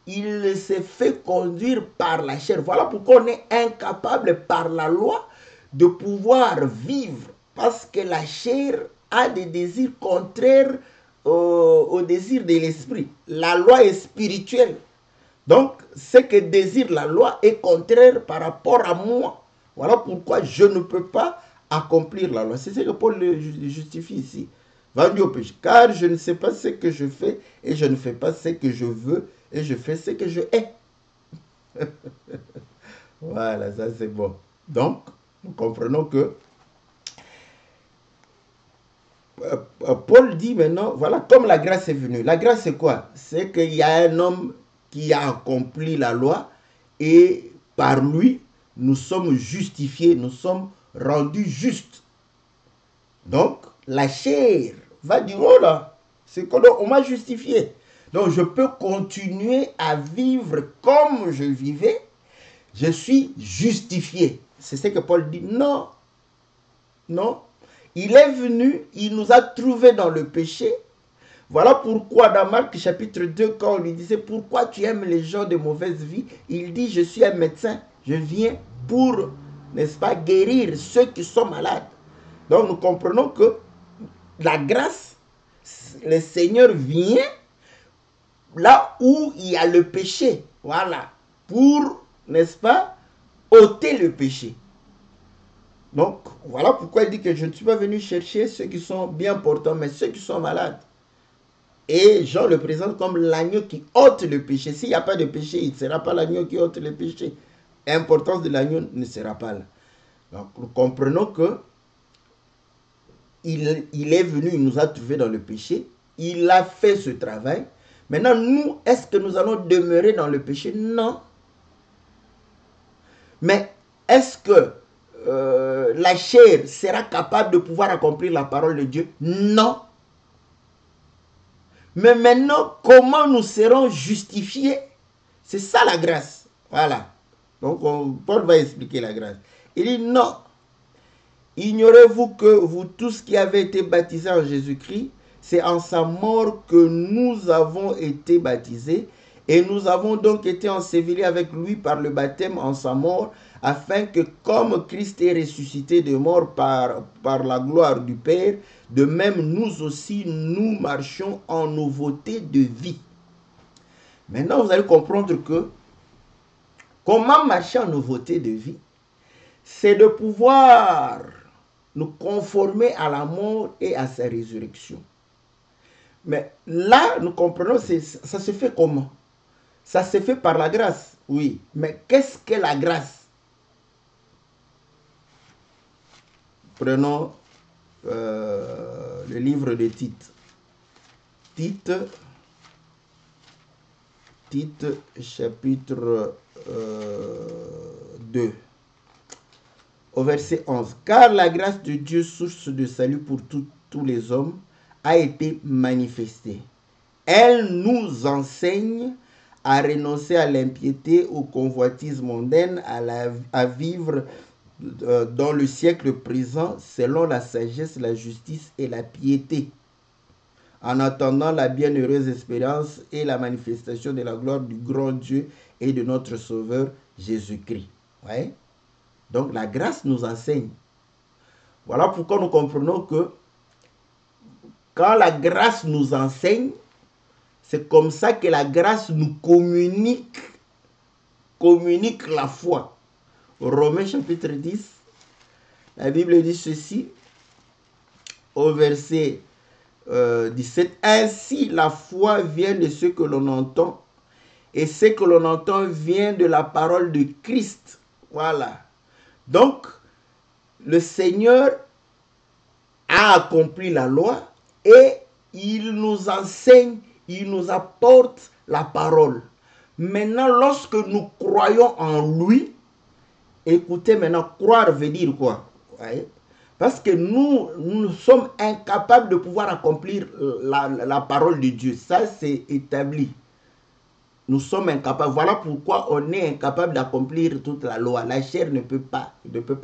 il s'est fait conduire par la chair. Voilà pourquoi on est incapable par la loi de pouvoir vivre. Parce que la chair a des désirs contraires aux désirs de l'esprit. La loi est spirituelle. Donc, ce que désire la loi est contraire par rapport à moi. Voilà pourquoi je ne peux pas accomplir la loi. C'est ce que Paul justifie ici. Vendu au péché. Car je ne sais pas ce que je fais et je ne fais pas ce que je veux et je fais ce que je hais. Voilà, ça c'est bon. Donc, nous comprenons que Paul dit maintenant, voilà, comme la grâce est venue. La grâce, c'est quoi? C'est qu'il y a un homme qui a accompli la loi et par lui, nous sommes justifiés, nous sommes rendus justes. Donc, la chair va dire, oh là, c'est qu'on m'a justifié. Donc, je peux continuer à vivre comme je vivais. Je suis justifié. C'est ce que Paul dit. Non. Non. Il est venu, il nous a trouvés dans le péché. Voilà pourquoi dans Marc chapitre 2, quand on lui disait, pourquoi tu aimes les gens de mauvaise vie? Il dit, je suis un médecin. Je viens pour, n'est-ce pas, guérir ceux qui sont malades. Donc, nous comprenons que la grâce, le Seigneur vient là où il y a le péché. Voilà. Pour, n'est-ce pas, ôter le péché. Donc, voilà pourquoi il dit que je ne suis pas venu chercher ceux qui sont bien portants, mais ceux qui sont malades. Et Jean le présente comme l'agneau qui ôte le péché. S'il n'y a pas de péché, il ne sera pas l'agneau qui ôte le péché. L'importance de l'agneau ne sera pas là. Donc, nous comprenons que il est venu, il nous a trouvés dans le péché. Il a fait ce travail. Maintenant, nous, est-ce que nous allons demeurer dans le péché? Non. Mais est-ce que la chair sera capable de pouvoir accomplir la parole de Dieu? Non. Mais maintenant, comment nous serons justifiés? C'est ça la grâce. Voilà. Donc, Paul va expliquer la grâce. Il dit non. Ignorez-vous que vous tous qui avez été baptisés en Jésus-Christ, c'est en sa mort que nous avons été baptisés, et nous avons donc été ensevelis avec lui par le baptême en sa mort, afin que comme Christ est ressuscité de mort par la gloire du Père, de même nous aussi nous marchions en nouveauté de vie. Maintenant vous allez comprendre que comment marcher en nouveauté de vie, c'est de pouvoir nous conformer à la mort et à sa résurrection. Mais là, nous comprenons, ça se fait comment? Ça se fait par la grâce, oui. Mais qu'est-ce que la grâce? Prenons le livre de Tite. Tite, chapitre 2. Au verset 11. Car la grâce de Dieu, source de salut pour tous les hommes, a été manifestée. Elle nous enseigne à renoncer à l'impiété, aux convoitises mondaines, à vivre dans le siècle présent selon la sagesse, la justice et la piété, en attendant la bienheureuse espérance et la manifestation de la gloire du grand Dieu et de notre Sauveur Jésus-Christ. Ouais? Donc la grâce nous enseigne. Voilà pourquoi nous comprenons que quand la grâce nous enseigne, c'est comme ça que la grâce nous communique la foi. Romains chapitre 10, la Bible dit ceci, au verset 17. Ainsi la foi vient de ce que l'on entend, et ce que l'on entend vient de la parole de Christ. Voilà. Donc, le Seigneur a accompli la loi et il nous enseigne, il nous apporte la parole. Maintenant, lorsque nous croyons en lui, écoutez maintenant, croire veut dire quoi? Ouais. Parce que nous sommes incapables de pouvoir accomplir la parole de Dieu. Ça, c'est établi. Nous sommes incapables. Voilà pourquoi on est incapable d'accomplir toute la loi. La chair ne peut pas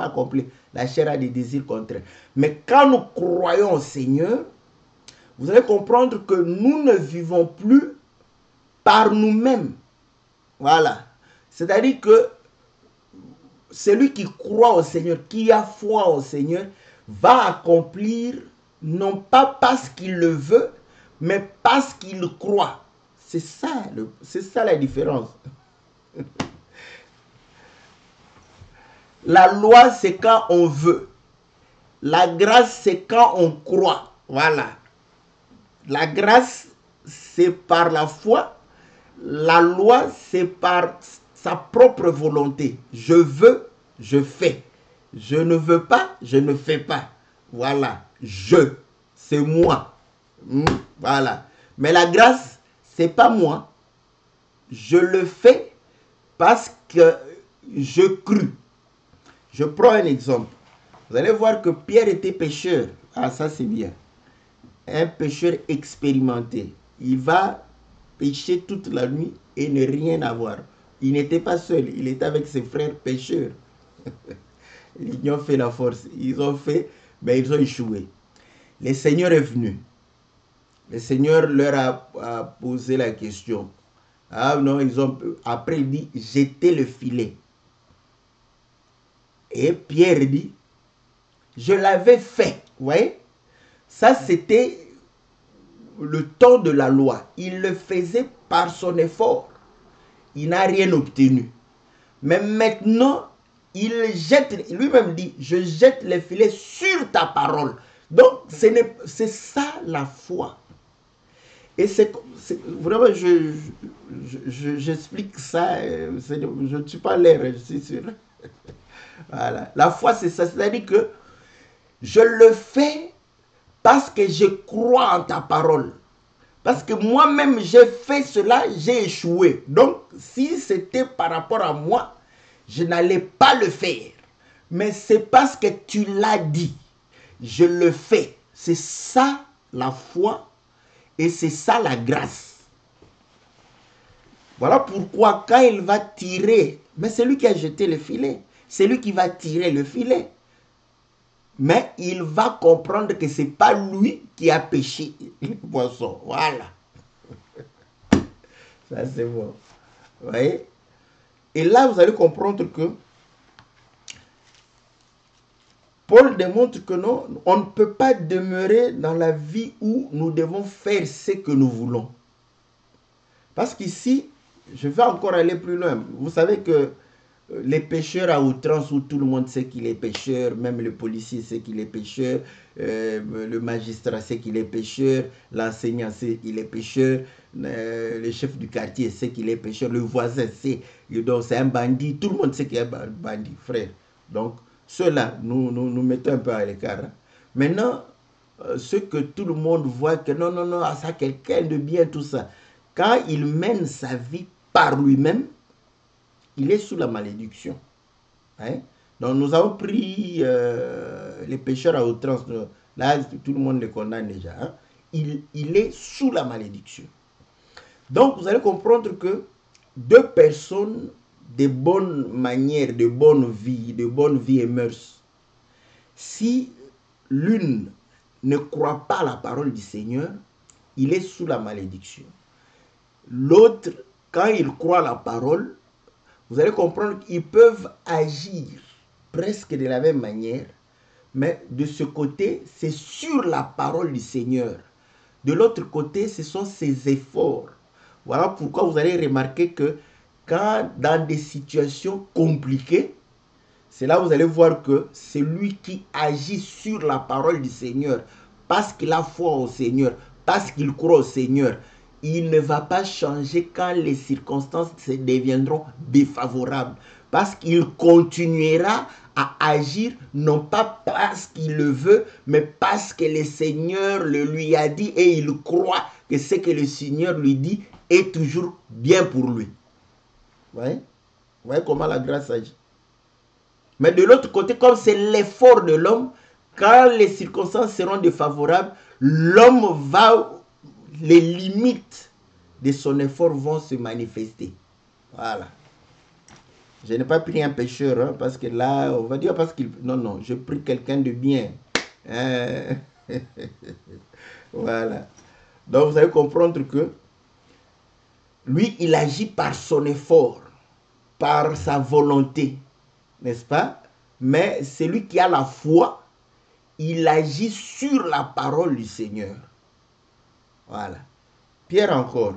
accomplir. La chair a des désirs contraires. Mais quand nous croyons au Seigneur, vous allez comprendre que nous ne vivons plus par nous-mêmes. Voilà. C'est-à-dire que celui qui croit au Seigneur, qui a foi au Seigneur, va accomplir, non pas parce qu'il le veut, mais parce qu'il croit. C'est ça la différence. La loi, c'est quand on veut. La grâce, c'est quand on croit. Voilà. La grâce, c'est par la foi. La loi, c'est par sa propre volonté. Je veux, je fais. Je ne veux pas, je ne fais pas. Voilà. c'est moi. Voilà. Mais la grâce, c'est pas moi. Je le fais parce que je crus. Je prends un exemple. Vous allez voir que Pierre était pécheur. Ah, ça c'est bien. Un pécheur expérimenté. Il va pécher toute la nuit et ne rien avoir. Il n'était pas seul, il était avec ses frères pécheurs. Ils ont fait la force. Ils ont fait, mais ils ont échoué. Le Seigneur est venu. Le Seigneur leur a posé la question. Ah non, après il dit, jetez le filet. Et Pierre dit, je l'avais fait. Vous voyez? Ça, c'était le temps de la loi. Il le faisait par son effort. Il n'a rien obtenu. Mais maintenant, il jette, lui-même dit, je jette les filets sur ta parole. Donc, c'est ça la foi. Et c'est vraiment, j'explique ça, je ne suis pas l'air, je suis sûr. Voilà. La foi, c'est ça. C'est-à-dire que je le fais parce que je crois en ta parole. Parce que moi-même, j'ai fait cela, j'ai échoué. Donc, si c'était par rapport à moi, je n'allais pas le faire. Mais c'est parce que tu l'as dit. Je le fais. C'est ça la foi et c'est ça la grâce. Voilà pourquoi quand il va tirer, mais c'est lui qui a jeté le filet. C'est lui qui va tirer le filet. Mais il va comprendre que ce n'est pas lui qui a péché le poisson. Voilà. Ça, c'est bon. Vous voyez? Et là, vous allez comprendre que Paul démontre que non, on ne peut pas demeurer dans la vie où nous devons faire ce que nous voulons. Parce qu'ici, je vais encore aller plus loin. Vous savez que les pécheurs à outrance où tout le monde sait qu'il est pécheur, même le policier sait qu'il est pécheur, le magistrat sait qu'il est pécheur, l'enseignant sait qu'il est pécheur, le chef du quartier sait qu'il est pécheur, le voisin sait, donc c'est un bandit, tout le monde sait qu'il est un bandit, frère. Donc, ceux-là, nous mettons un peu à l'écart. Hein. Maintenant, ceux que tout le monde voit que non, ça quelqu'un de bien, tout ça. Quand il mène sa vie par lui-même, il est sous la malédiction. Hein? Donc nous avons pris les pécheurs à outrance. Là, tout le monde les condamne déjà. Hein? Il est sous la malédiction. Donc vous allez comprendre que deux personnes de bonnes manières, de bonne vie et mœurs, si l'une ne croit pas à la parole du Seigneur, il est sous la malédiction. L'autre, quand il croit à la parole, vous allez comprendre qu'ils peuvent agir presque de la même manière, mais de ce côté, c'est sur la parole du Seigneur. De l'autre côté, ce sont ses efforts. Voilà pourquoi vous allez remarquer que quand dans des situations compliquées, c'est là où vous allez voir que c'est lui qui agit sur la parole du Seigneur, parce qu'il a foi au Seigneur, parce qu'il croit au Seigneur. Il ne va pas changer quand les circonstances deviendront défavorables. Parce qu'il continuera à agir, non pas parce qu'il le veut, mais parce que le Seigneur le lui a dit et il croit que ce que le Seigneur lui dit est toujours bien pour lui. Vous voyez comment la grâce agit. Mais de l'autre côté, comme c'est l'effort de l'homme, quand les circonstances seront défavorables, l'homme va... Les limites de son effort vont se manifester. Voilà. Je n'ai pas pris un pécheur, hein, parce que là, on va dire parce qu'il... Non, je prie quelqu'un de bien. Voilà. Donc, vous allez comprendre que lui, il agit par son effort, par sa volonté, n'est-ce pas? Mais celui qui a la foi, il agit sur la parole du Seigneur. Voilà. Pierre encore,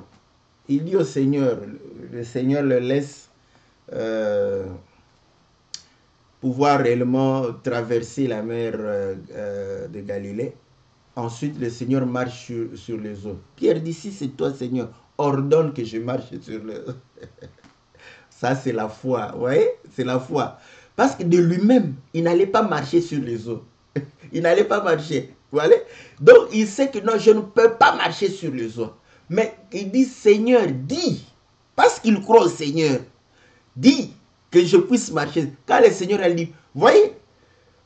il dit au Seigneur, le Seigneur le laisse pouvoir réellement traverser la mer de Galilée. Ensuite, le Seigneur marche sur les eaux. Pierre dit, si c'est toi, Seigneur, ordonne que je marche sur les eaux. Ça, c'est la foi. Vous voyez? C'est la foi. Parce que de lui-même, il n'allait pas marcher sur les eaux. Il n'allait pas marcher. Voilà. Donc, il sait que non, je ne peux pas marcher sur les eaux. Mais il dit, Seigneur, dis, parce qu'il croit au Seigneur, dis que je puisse marcher. Quand le Seigneur a dit, voyez,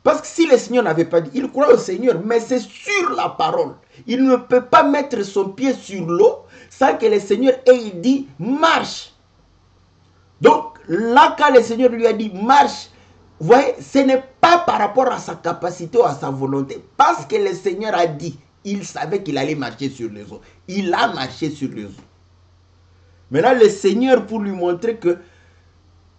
parce que si le Seigneur n'avait pas dit, il croit au Seigneur, mais c'est sur la parole. Il ne peut pas mettre son pied sur l'eau sans que le Seigneur ait dit, marche. Donc, là, quand le Seigneur lui a dit, marche, vous voyez, ce n'est pas par rapport à sa capacité ou à sa volonté. Parce que le Seigneur a dit, il savait qu'il allait marcher sur les eaux. Il a marché sur les eaux. Maintenant, le Seigneur, pour lui montrer que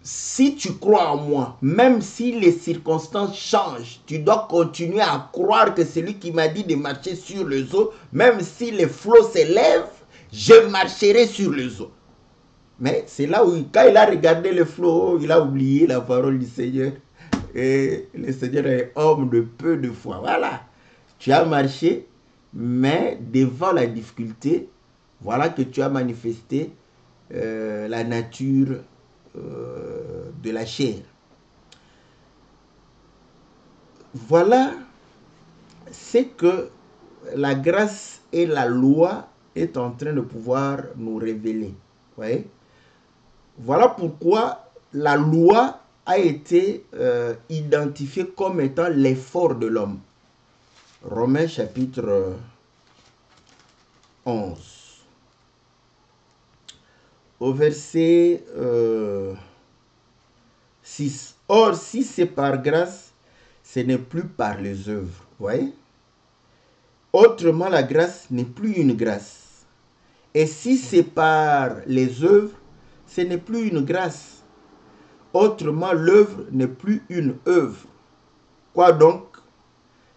si tu crois en moi, même si les circonstances changent, tu dois continuer à croire que c'est lui qui m'a dit de marcher sur les eaux, même si les flots s'élèvent, je marcherai sur les eaux. Mais c'est là où, quand il a regardé les flots, il a oublié la parole du Seigneur. Et le Seigneur est homme de peu de foi. Voilà. Tu as marché, mais devant la difficulté, voilà que tu as manifesté la nature de la chair. Voilà ce que la grâce et la loi est en train de pouvoir nous révéler. Voyez? Voilà pourquoi la loi a été identifiée comme étant l'effort de l'homme. Romains chapitre 11. Au verset 6. Or, si c'est par grâce, ce n'est plus par les œuvres. Vous voyez? Autrement, la grâce n'est plus une grâce. Et si c'est par les œuvres, ce n'est plus une grâce. Autrement, l'œuvre n'est plus une œuvre. Quoi donc?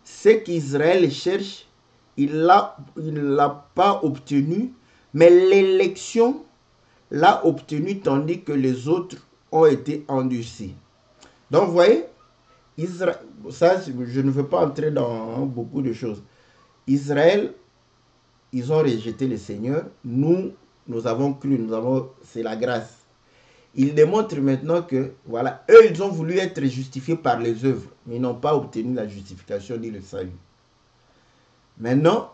Ce qu'Israël cherche, il ne l'a pas obtenu, mais l'élection l'a obtenu tandis que les autres ont été endurcis. Donc, vous voyez, Israël, ça, je ne veux pas entrer dans beaucoup de choses. Israël, ils ont rejeté le Seigneur. Nous avons cru, c'est la grâce. Il démontre maintenant que, voilà, eux, ils ont voulu être justifiés par les œuvres, mais ils n'ont pas obtenu la justification ni le salut. Maintenant,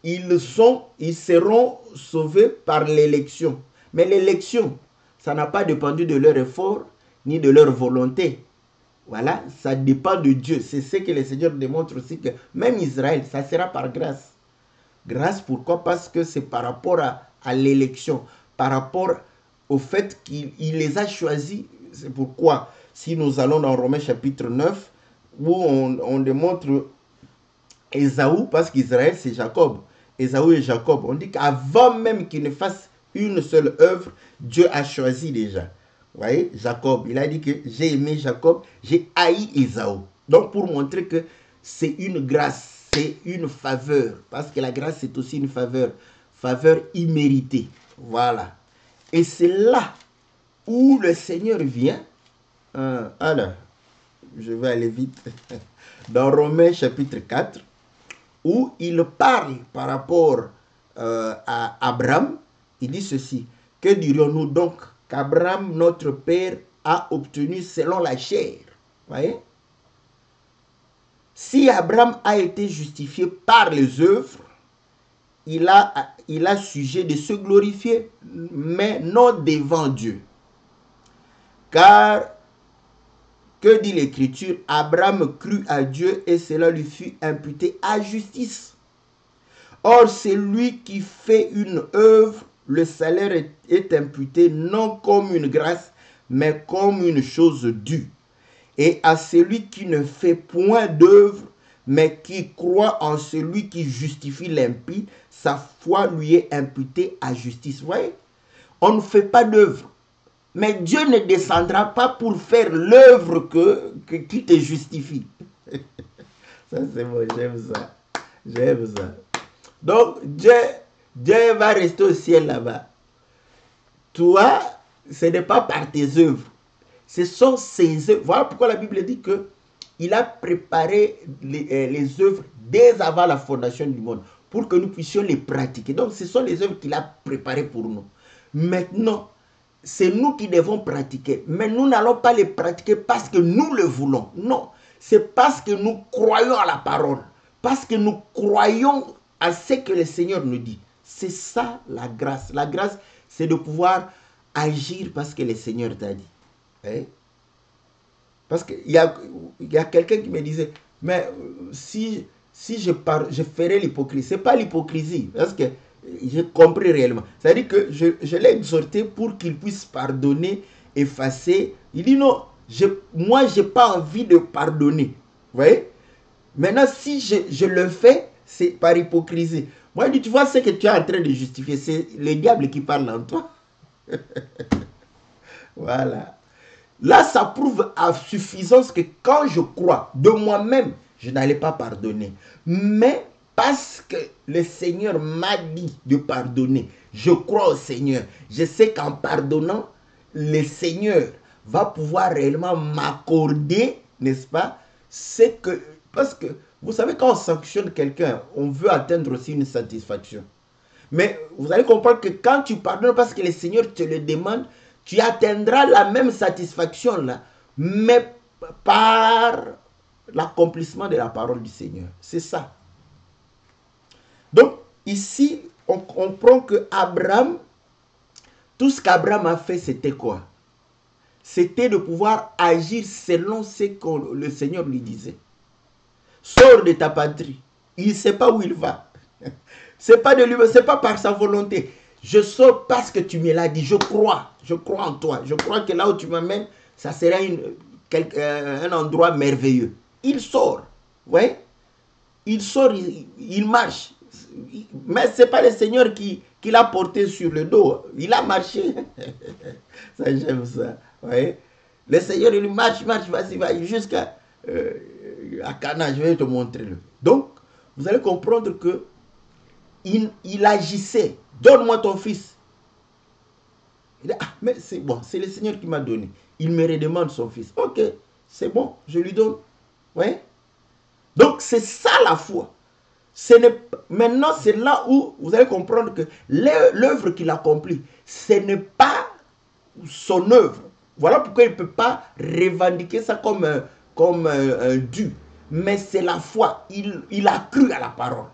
ils seront sauvés par l'élection. Mais l'élection, ça n'a pas dépendu de leur effort, ni de leur volonté. Voilà, ça dépend de Dieu. C'est ce que le Seigneur démontre aussi, que même Israël, ça sera par grâce. Grâce, pourquoi? Parce que c'est par rapport à l'élection, par rapport au fait qu'il les a choisis. C'est pourquoi, si nous allons dans Romains chapitre 9, où on démontre Ésaü, parce qu'Israël c'est Jacob, Ésaü et Jacob, on dit qu'avant même qu'il ne fasse une seule œuvre, Dieu a choisi déjà. Vous voyez, Jacob, il a dit que j'ai aimé Jacob, j'ai haï Ésaü. Donc pour montrer que c'est une grâce, c'est une faveur, parce que la grâce c'est aussi une faveur imméritée. Voilà. Et c'est là où le Seigneur vient. Alors, je vais aller vite. Dans Romains chapitre 4, où il parle par rapport à Abraham, il dit ceci: que dirions-nous donc qu'Abraham, notre père, a obtenu selon la chair? Voyez? Si Abraham a été justifié par les œuvres, il a sujet de se glorifier, mais non devant Dieu. Car, que dit l'Écriture? Abraham crut à Dieu et cela lui fut imputé à justice. Or, celui qui fait une œuvre, le salaire est imputé non comme une grâce, mais comme une chose due. Et à celui qui ne fait point d'œuvre, mais qui croit en celui qui justifie l'impie, sa foi lui est imputée à justice. Vous voyez? On ne fait pas d'œuvre. Mais Dieu ne descendra pas pour faire l'œuvre qui te justifie. Ça c'est bon, j'aime ça. J'aime ça. Donc Dieu va rester au ciel là-bas. Toi, ce n'est pas par tes œuvres. Ce sont ses œuvres. Voilà pourquoi la Bible dit que il a préparé les œuvres dès avant la fondation du monde, pour que nous puissions les pratiquer. Donc ce sont les œuvres qu'il a préparées pour nous. Maintenant, c'est nous qui devons pratiquer. Mais nous n'allons pas les pratiquer parce que nous le voulons. Non. c'est parce que nous croyons à la parole, parce que nous croyons à ce que le Seigneur nous dit. C'est ça la grâce. La grâce, c'est de pouvoir agir parce que le Seigneur t'a dit. Hein? Parce qu'il y a quelqu'un qui me disait, mais si je ferais l'hypocrisie, ce n'est pas l'hypocrisie, parce que j'ai compris réellement. C'est-à-dire que je l'ai exhorté pour qu'il puisse pardonner, effacer. Il dit non, moi, je n'ai pas envie de pardonner. Vous voyez? Maintenant, si je le fais, c'est par hypocrisie. Moi, je dis, tu vois ce que tu es en train de justifier, c'est le diable qui parle en toi. Voilà. Là, ça prouve à suffisance que quand je crois de moi-même, je n'allais pas pardonner. Mais parce que le Seigneur m'a dit de pardonner, je crois au Seigneur. Je sais qu'en pardonnant, le Seigneur va pouvoir réellement m'accorder, n'est-ce pas, c'est que, parce que, vous savez, quand on sanctionne quelqu'un, on veut atteindre aussi une satisfaction. Mais vous allez comprendre que quand tu pardonnes parce que le Seigneur te le demande, tu atteindras la même satisfaction là, mais par l'accomplissement de la parole du Seigneur. C'est ça. Donc, ici, on comprend que Abraham, tout ce qu'Abraham a fait, c'était quoi? C'était de pouvoir agir selon ce que le Seigneur lui disait. Sors de ta patrie. Il ne sait pas où il va. C'est pas de lui, c'est pas par sa volonté. Je sors parce que tu me l'as dit. Je crois en toi. Je crois que là où tu m'amènes, ça sera un endroit merveilleux. Il sort, ouais. Il sort, il marche. Mais c'est pas le Seigneur qui l'a porté sur le dos. Il a marché. Ça, j'aime ça, ouais. Le Seigneur, il marche, vas-y, jusqu'à à Cana. Je vais te montrer. Donc, vous allez comprendre que il agissait. Donne-moi ton fils. Il dit, ah, mais c'est bon, c'est le Seigneur qui m'a donné. Il me redemande son fils. Ok, c'est bon, je lui donne. Ouais. Donc, c'est ça la foi. Maintenant, c'est là où vous allez comprendre que l'œuvre qu'il accomplit, ce n'est pas son œuvre. Voilà pourquoi il ne peut pas revendiquer ça comme un dû. Mais c'est la foi. Il a cru à la parole.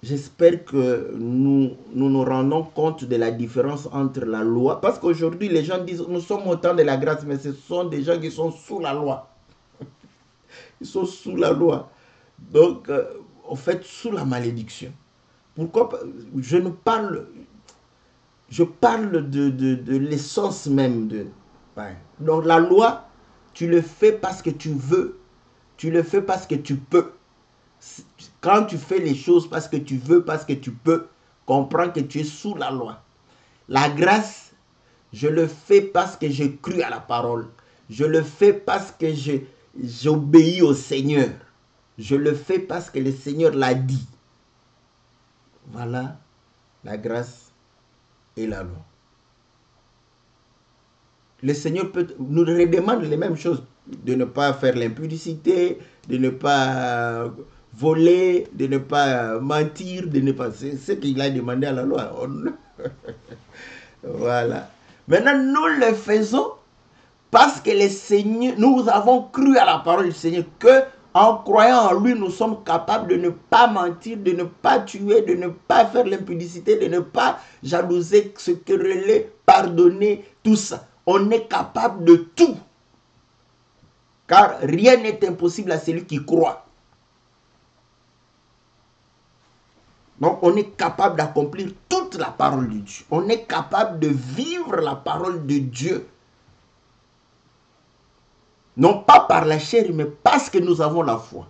J'espère que nous nous rendons compte de la différence entre la loi. Parce qu'aujourd'hui, les gens disent, nous sommes au temps de la grâce, mais ce sont des gens qui sont sous la loi. Ils sont sous la loi. Donc, en fait, sous la malédiction. Pourquoi? Je parle de l'essence même de... Ouais. Donc, la loi, tu le fais parce que tu veux. Tu le fais parce que tu peux. Quand tu fais les choses parce que tu veux, parce que tu peux, comprends que tu es sous la loi. La grâce, je le fais parce que j'ai cru à la parole. Je le fais parce que j'obéis au Seigneur. Je le fais parce que le Seigneur l'a dit. Voilà la grâce et la loi. Le Seigneur nous redemande les mêmes choses. De ne pas faire l'impudicité, de ne pas voler, de ne pas mentir, de ne pas... C'est ce qu'il a demandé à la loi. Voilà. Maintenant, nous le faisons parce que le Seigneur, nous avons cru à la parole du Seigneur, que en croyant en lui, nous sommes capables de ne pas mentir, de ne pas tuer, de ne pas faire l'impudicité, de ne pas jalouser, se quereller, pardonner, tout ça. On est capable de tout. Car rien n'est impossible à celui qui croit. Donc, on est capable d'accomplir toute la parole de Dieu. On est capable de vivre la parole de Dieu. Non pas par la chair, mais parce que nous avons la foi.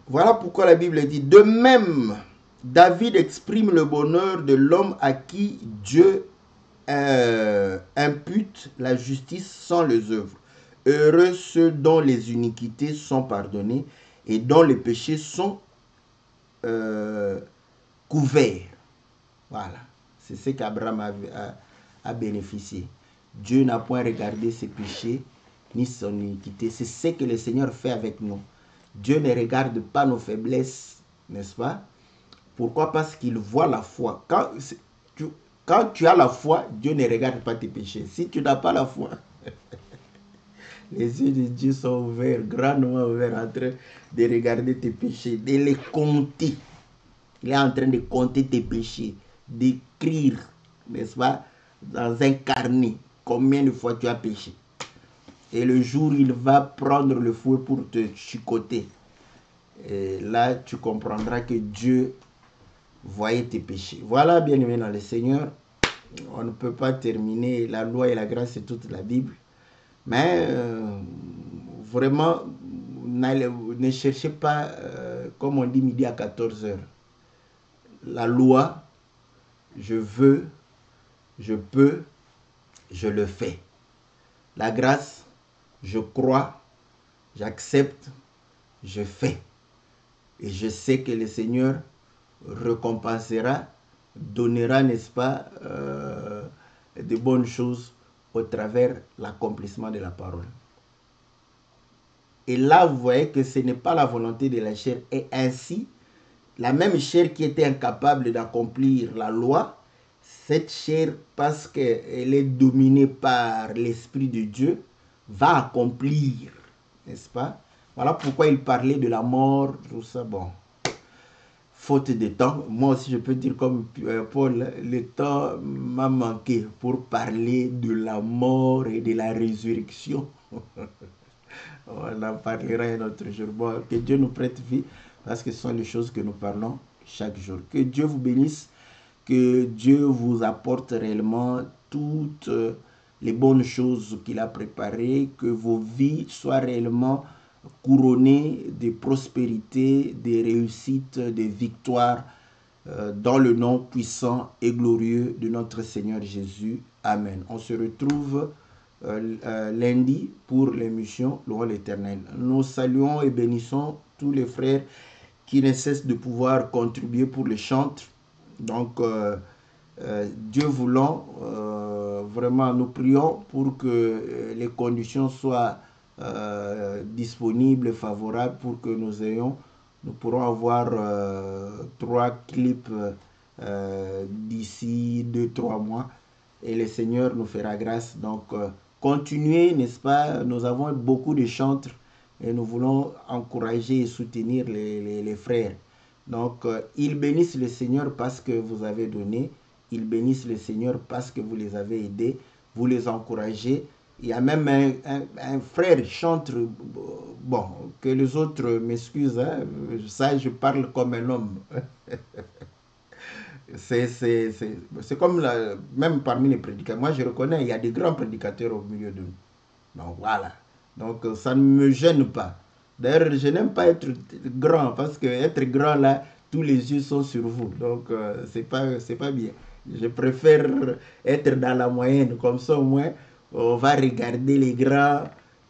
Voilà pourquoi la Bible dit, de même, David exprime le bonheur de l'homme à qui Dieu impute la justice sans les œuvres. Heureux ceux dont les iniquités sont pardonnées et dont les péchés sont couverts. Voilà, c'est ce qu'Abraham a bénéficié. Dieu n'a point regardé ses péchés ni son iniquité. C'est ce que le Seigneur fait avec nous. Dieu ne regarde pas nos faiblesses, n'est-ce pas? Pourquoi? Parce qu'il voit la foi. Quand tu as la foi, Dieu ne regarde pas tes péchés. Si tu n'as pas la foi, les yeux de Dieu sont ouverts, grandement ouverts, en train de regarder tes péchés, de les compter. Il est en train de compter tes péchés, d'écrire, n'est-ce pas, dans un carnet, combien de fois tu as péché. Et le jour où il va prendre le fouet pour te chicoter, et là, tu comprendras que Dieu voyait tes péchés. Voilà, bien aimé dans le Seigneur, on ne peut pas terminer la loi et la grâce, c'est toute la Bible. Mais vraiment, ne cherchez pas, comme on dit, midi à 14 heures. La loi, je veux, je peux, je le fais. La grâce, je crois, j'accepte, je fais. Et je sais que le Seigneur récompensera, donnera, n'est-ce pas, de bonnes choses au travers l'accomplissement de la parole. Et là, vous voyez que ce n'est pas la volonté de la chair. Et ainsi, la même chair qui était incapable d'accomplir la loi, cette chair, parce qu'elle est dominée par l'Esprit de Dieu, va accomplir, n'est-ce pas? Voilà pourquoi il parlait de la mort, tout ça, bon. Faute de temps, moi aussi je peux dire comme Paul, le temps m'a manqué pour parler de la mort et de la résurrection. On en parlera un autre jour. Bon, que Dieu nous prête vie, parce que ce sont les choses que nous parlons chaque jour. Que Dieu vous bénisse, que Dieu vous apporte réellement toutes les bonnes choses qu'il a préparées, que vos vies soient réellement couronnées de prospérité, de réussite, de victoire, dans le nom puissant et glorieux de notre Seigneur Jésus. Amen. On se retrouve lundi pour l'émission Le Rôle éternel. Nous saluons et bénissons tous les frères qui ne cessent de pouvoir contribuer pour les chantres. Donc, Dieu voulant, vraiment, nous prions pour que les conditions soient disponibles, favorables, pour que nous pourrons avoir 3 clips d'ici 2-3 mois. Et le Seigneur nous fera grâce. Donc, continuez, n'est-ce pas? Nous avons beaucoup de chantres et nous voulons encourager et soutenir les frères. Donc, ils bénissent le Seigneur parce que vous avez donné. Ils bénissent le Seigneur parce que vous les avez aidés. Vous les encouragez. Il y a même un frère chantre, bon, que les autres m'excusent, hein, ça je parle comme un homme. C'est comme même parmi les prédicateurs. Moi je reconnais, il y a des grands prédicateurs au milieu de nous. Donc voilà. Donc ça ne me gêne pas. D'ailleurs, je n'aime pas être grand parce que être grand là, tous les yeux sont sur vous. Donc c'est pas bien. Je préfère être dans la moyenne, comme ça au moins on va regarder les grands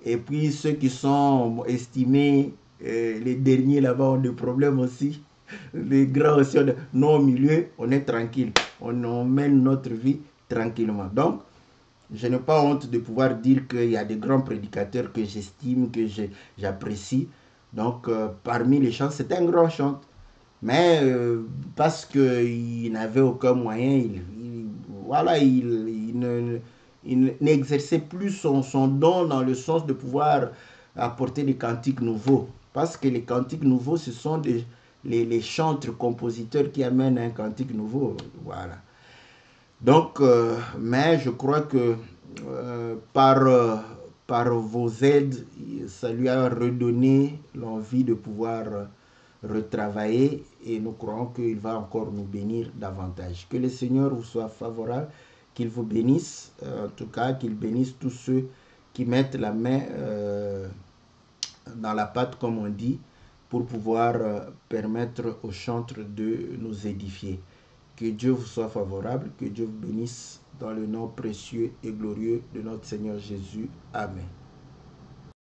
et puis ceux qui sont estimés, les derniers là-bas ont des problèmes aussi. Les grands aussi, nous au milieu, on est tranquille. On mène notre vie tranquillement. Donc, je n'ai pas honte de pouvoir dire qu'il y a des grands prédicateurs que j'estime, que j'apprécie. Donc, parmi les chants, c'est un grand chant. Mais parce qu'il n'avait aucun moyen, il n'exerçait plus son don dans le sens de pouvoir apporter des cantiques nouveaux. Parce que les cantiques nouveaux, ce sont les chantres, compositeurs qui amènent un cantique nouveau. Voilà. Donc, mais je crois que par vos aides, ça lui a redonné l'envie de pouvoir retravailler et nous croyons qu'il va encore nous bénir davantage. Que le Seigneur vous soit favorable, qu'il vous bénisse, en tout cas qu'il bénisse tous ceux qui mettent la main dans la pâte, comme on dit, pour pouvoir permettre aux chantres de nous édifier. Que Dieu vous soit favorable, que Dieu vous bénisse dans le nom précieux et glorieux de notre Seigneur Jésus. Amen.